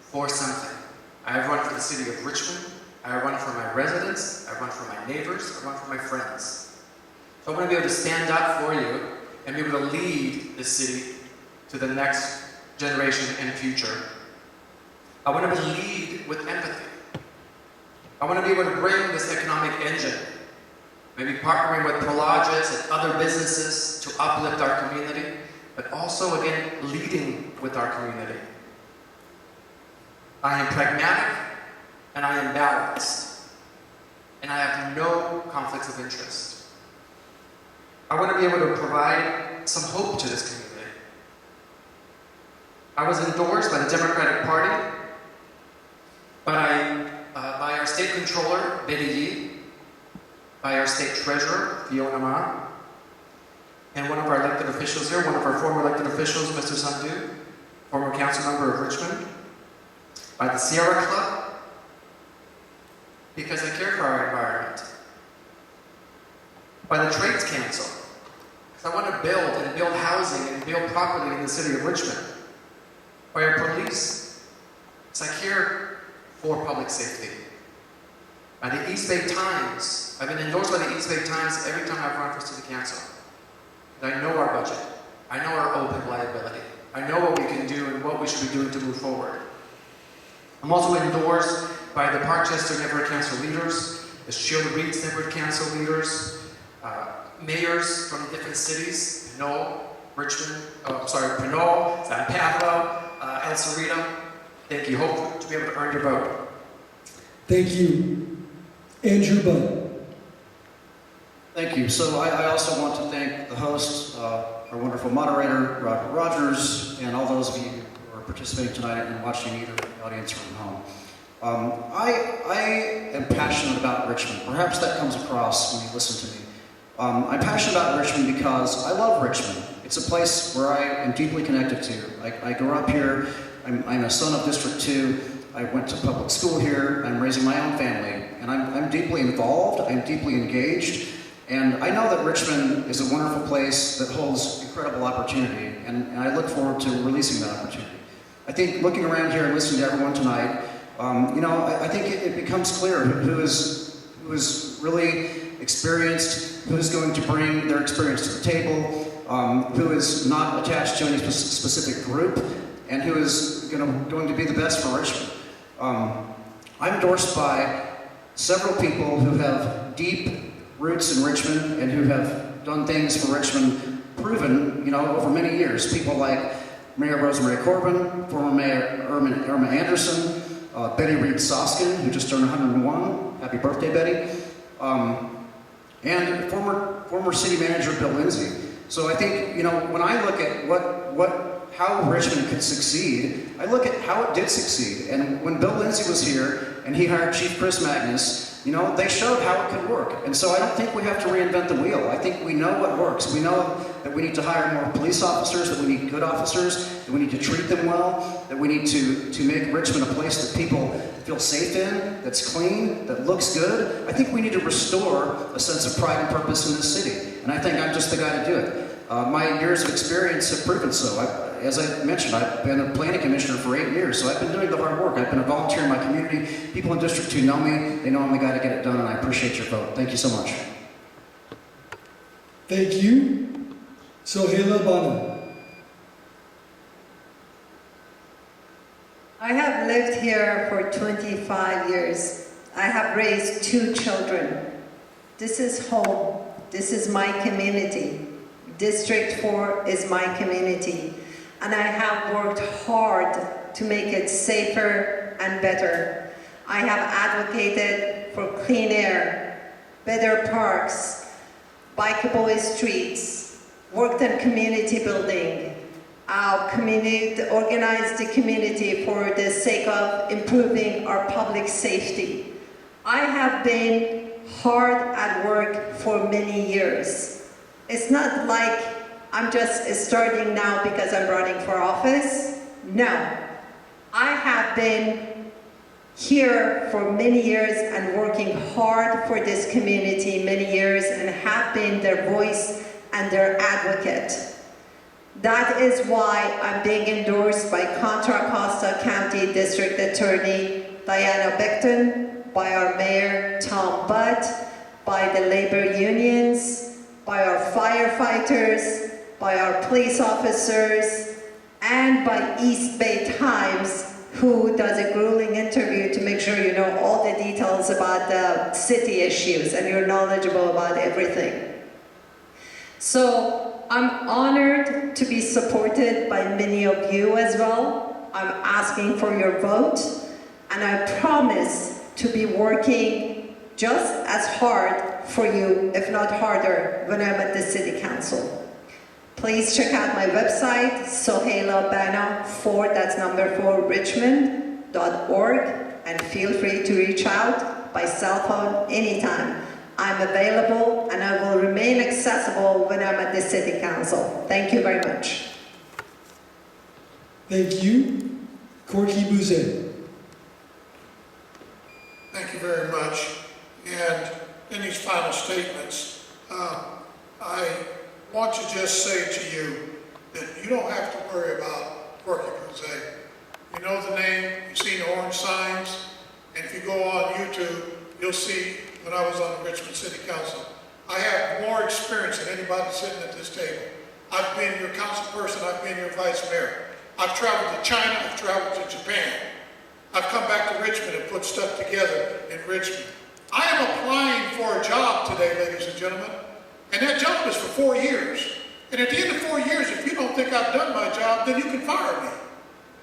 for something. I have run for the city of Richmond. I have run for my residents. I have run for my neighbors. I run for my friends. So I want to be able to stand up for you and be able to lead the city to the next generation and future. I want to lead with empathy. I want to be able to bring this economic engine, maybe partnering with Prologis and other businesses to uplift our community, but also, again, leading with our community. I am pragmatic and I am balanced, and I have no conflicts of interest. I want to be able to provide some hope to this community. I was endorsed by the Democratic Party, by our state controller, Betty Yee, by our state treasurer, Fiona Ma, and one of our elected officials here, one of our former elected officials, Mr. Sandu, former council member of Richmond, by the Sierra Club, because I care for our environment, by the Trades Council, because I want to build housing and build property in the city of Richmond, by our police, because I care for public safety. By the East Bay Times. I've been endorsed by the East Bay Times every time I've run for city council. And I know our budget. I know our open liability. I know what we can do and what we should be doing to move forward. I'm also endorsed by the Parkchester Neighborhood Council leaders, the Shield Reeds Neighborhood Council leaders, mayors from different cities, Pinole, San Pablo, El Cerrito. Thank you. Hope to be able to earn your vote. Thank you. Andrew Budd. Thank you. So I also want to thank the host, our wonderful moderator, Robert Rogers, and all those of you who are participating tonight and watching either in the audience or from home. I am passionate about Richmond. Perhaps that comes across when you listen to me. I'm passionate about Richmond because I love Richmond. It's a place where I am deeply connected to. I grew up here. I'm a son of District 2. I went to public school here. I'm raising my own family. And I'm deeply involved. I'm deeply engaged. And I know that Richmond is a wonderful place that holds incredible opportunity. And I look forward to releasing that opportunity. I think looking around here and listening to everyone tonight, I think it becomes clear who is really experienced, who is going to bring their experience to the table, who is not attached to any specific group, and who is going to be the best for Richmond. I'm endorsed by several people who have deep roots in Richmond and who have done things for Richmond, proven, over many years. People like Mayor Rosemary Corbin, former Mayor Irma Anderson, Betty Reed Soskin, who just turned 101. Happy birthday, Betty. And former City Manager Bill Lindsay. So I think, when I look at how Richmond could succeed, I look at how it did succeed. And when Bill Lindsay was here and he hired Chief Chris Magnus, they showed how it could work. And so I don't think we have to reinvent the wheel. I think we know what works. We know that we need to hire more police officers, that we need good officers, that we need to treat them well, that we need to make Richmond a place that people feel safe in, that's clean, that looks good. I think we need to restore a sense of pride and purpose in this city. And I think I'm just the guy to do it. My years of experience have proven so. As I mentioned, I've been a planning commissioner for 8 years, so I've been doing the hard work. I've been a volunteer in my community. People in District 2 know me. They know I'm the guy to get it done, and I appreciate your vote. Thank you so much. Thank you. Soheila, Bana. I have lived here for 25 years. I have raised 2 children. This is home. This is my community. District 4 is my community. And I have worked hard to make it safer and better. I have advocated for clean air, better parks, bikeable streets, worked on community building, organized the community for the sake of improving our public safety. I have been hard at work for many years. It's not like I'm just starting now because I'm running for office. No, I have been here for many years and working hard for this community many years and have been their voice and their advocate. That is why I'm being endorsed by Contra Costa County District Attorney Diana Beckton, by our Mayor Tom Butt, by the labor unions, by our firefighters, by our police officers, and by East Bay Times, who does a grueling interview to make sure you know all the details about the city issues and you're knowledgeable about everything. So I'm honored to be supported by many of you as well. I'm asking for your vote, and I promise to be working just as hard for you, if not harder, when I'm at the City Council. Please check out my website, Soheila Bana 4, that's number 4, richmond.org, and feel free to reach out by cell phone anytime. I'm available and I will remain accessible when I'm at the City Council. Thank you very much. Thank you. Corky, Boozé. Thank you very much. And in these final statements, I want to just say to you that you don't have to worry about Corky Boozé. You know the name, you've seen the orange signs, and if you go on YouTube, you'll see when I was on the Richmond City Council. I have more experience than anybody sitting at this table. I've been your council person, I've been your vice mayor. I've traveled to China, I've traveled to Japan. I've come back to Richmond and put stuff together in Richmond. I am applying for a job today, ladies and gentlemen, and that job is for 4 years. And at the end of 4 years, if you don't think I've done my job, then you can fire me.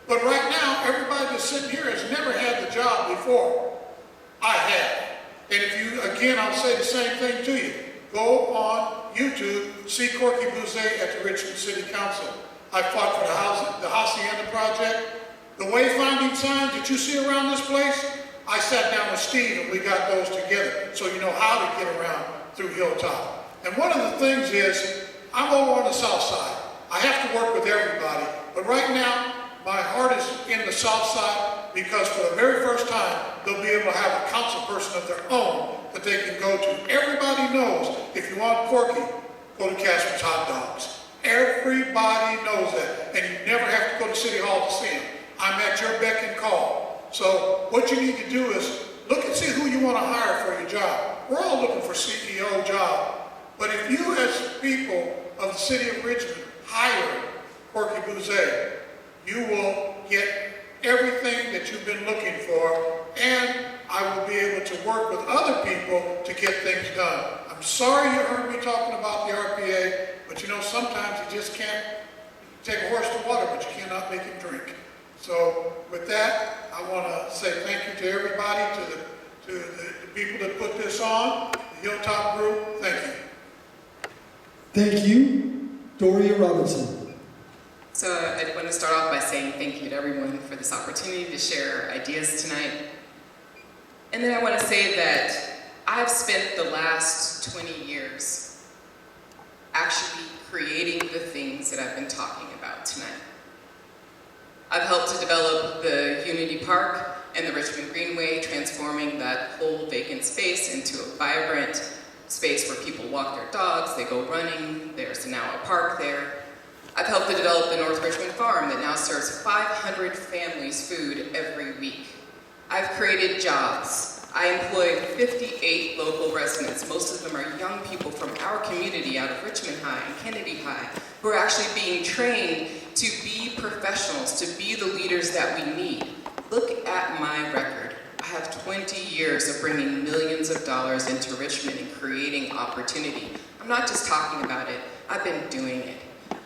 But right now, everybody that's sitting here has never had the job before. I have. And if you, again, I'll say the same thing to you. Go on YouTube, see Corky Boozé at the Richmond City Council. I fought for the Hacienda project. The wayfinding signs that you see around this place, I sat down with Steve and we got those together so you know how to get around through Hilltop. And one of the things is, I'm over on the south side. I have to work with everybody, but right now, my heart is in the south side because for the very first time, they'll be able to have a council person of their own that they can go to. Everybody knows if you want Corky, go to Casper's Hot Dogs. Everybody knows that, and you never have to go to City Hall to see them. I'm at your beck and call. So what you need to do is look and see who you want to hire for your job. We're all looking for CEO job, but if you as people of the city of Richmond hire Corky Boozé, you will get everything that you've been looking for, and I will be able to work with other people to get things done. I'm sorry you heard me talking about the RPA, but you know, sometimes you just can't take a horse to water, but you cannot make him drink. So with that, I want to say thank you to everybody, to the people that put this on, the Hilltop group, thank you. Thank you. Doria Robinson. So I want to start off by saying thank you to everyone for this opportunity to share ideas tonight. And then I want to say that I've spent the last 20 years actually creating the things that I've been talking about tonight. I've helped to develop the Unity Park and the Richmond Greenway, transforming that whole vacant space into a vibrant space where people walk their dogs, they go running, there's now a park there. I've helped to develop the North Richmond Farm that now serves 500 families food every week. I've created jobs. I employ 58 local residents. Most of them are young people from our community out of Richmond High and Kennedy High who are actually being trained to be professionals, to be the leaders that we need. Look at my record. I have 20 years of bringing millions of dollars into Richmond and creating opportunity. I'm not just talking about it, I've been doing it.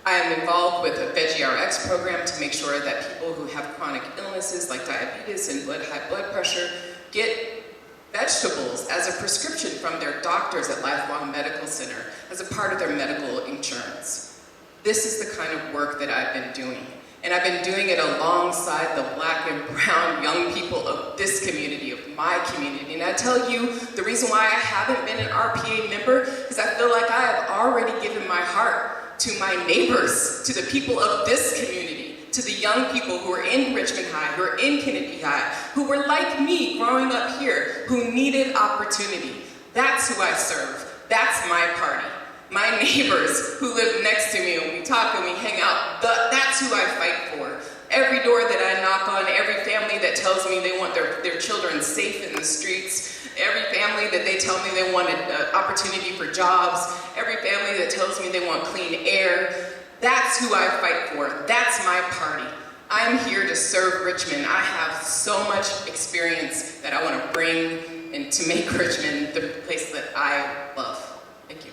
I am involved with a Veggie RX program to make sure that people who have chronic illnesses like diabetes and high blood pressure get vegetables as a prescription from their doctors at Lifelong Medical Center as a part of their medical insurance. This is the kind of work that I've been doing. And I've been doing it alongside the black and brown young people of this community, of my community. And I tell you, the reason why I haven't been an RPA member is I feel like I have already given my heart to my neighbors, to the people of this community, to the young people who are in Richmond High, who are in Kennedy High, who were like me growing up here, who needed opportunity. That's who I serve. That's my party. My neighbors who live next to me, and we talk and we hang out, that's who I fight for. Every door that I knock on, every family that tells me they want their children safe in the streets, every family that they tell me they want an opportunity for jobs, every family that tells me they want clean air, that's who I fight for. That's my party. I'm here to serve Richmond. I have so much experience that I want to bring and to make Richmond the place that I love. Thank you.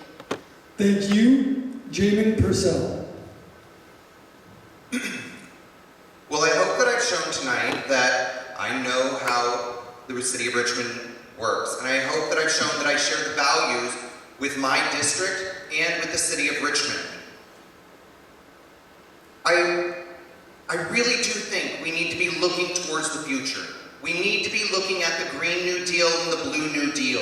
Thank you, Jamin Purcell. Well, I hope that I've shown tonight that I know how the city of Richmond works, and I hope that I've shown that I share the values with my district and with the city of Richmond. I really do think we need to be looking towards the future. We need to be looking at the Green New Deal and the Blue New Deal.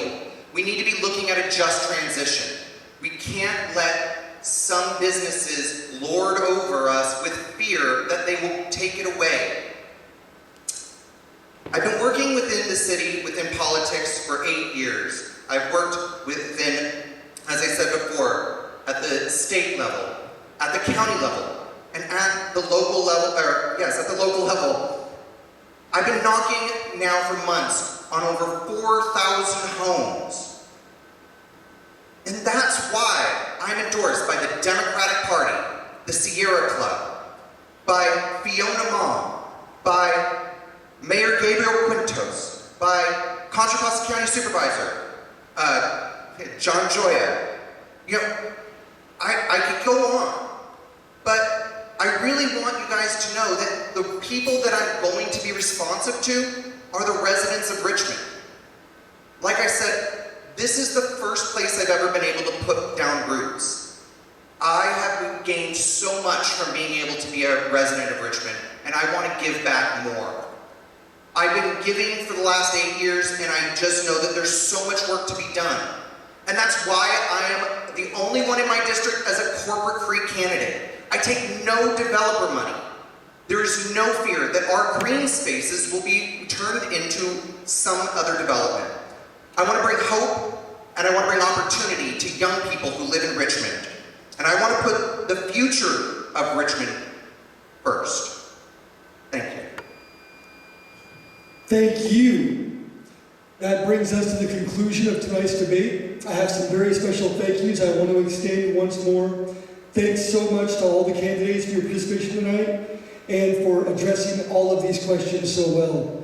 We need to be looking at a just transition. We can't let some businesses lord over us with fear that they will take it away. I've been working within the city, within politics for 8 years. I've worked within, as I said before, at the state level, at the county level, and at the local level, at the local level. I've been knocking now for months on over 4,000 homes. And that's why I'm endorsed by the Democratic Party, the Sierra Club, by Fiona Mom, by Mayor Gabriel Quintos, by Contra Costa County Supervisor, John Joya. You know, I could go on, but I really want you guys to know that the people that I'm going to be responsive to are the residents of Richmond. Like I said, this is the first place I've ever been able to put down roots. I have gained so much from being able to be a resident of Richmond, and I want to give back more. I've been giving for the last 8 years, and I just know that there's so much work to be done. And that's why I am the only one in my district as a corporate-free candidate. I take no developer money. There is no fear that our green spaces will be turned into some other development. I want to bring hope and I want to bring opportunity to young people who live in Richmond. And I want to put the future of Richmond first. Thank you. Thank you. That brings us to the conclusion of tonight's debate. I have some very special thank yous I want to extend once more. Thanks so much to all the candidates for your participation tonight and for addressing all of these questions so well.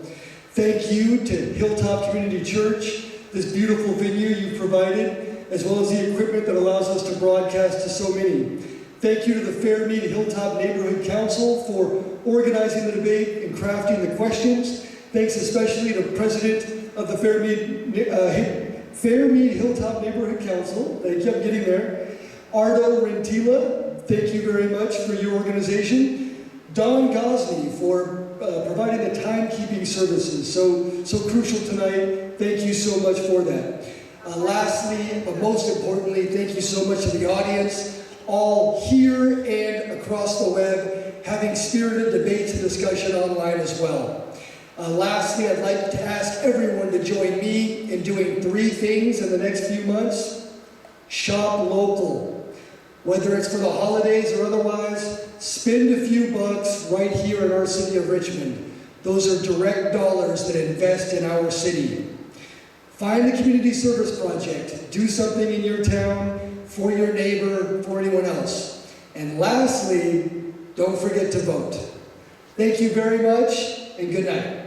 Thank you to Hilltop Community Church, this beautiful venue you've provided, as well as the equipment that allows us to broadcast to so many. Thank you to the Fairmede Hilltop Neighborhood Council for organizing the debate and crafting the questions. Thanks especially to President of the Fairmede Hilltop Neighborhood Council. Thank you, I'm getting there. Arto, Rinteela, thank you very much for your organization. Gosney for providing the timekeeping services, so crucial tonight. Thank you so much for that. Lastly, but most importantly, thank you so much to the audience, all here and across the web, having spirited debates and discussion online as well. Lastly, I'd like to ask everyone to join me in doing 3 things in the next few months. Shop local. Whether it's for the holidays or otherwise, spend a few bucks right here in our city of Richmond. Those are direct dollars that invest in our city. Find a community service project. Do something in your town, for your neighbor, for anyone else. And lastly, don't forget to vote. Thank you very much, and good night.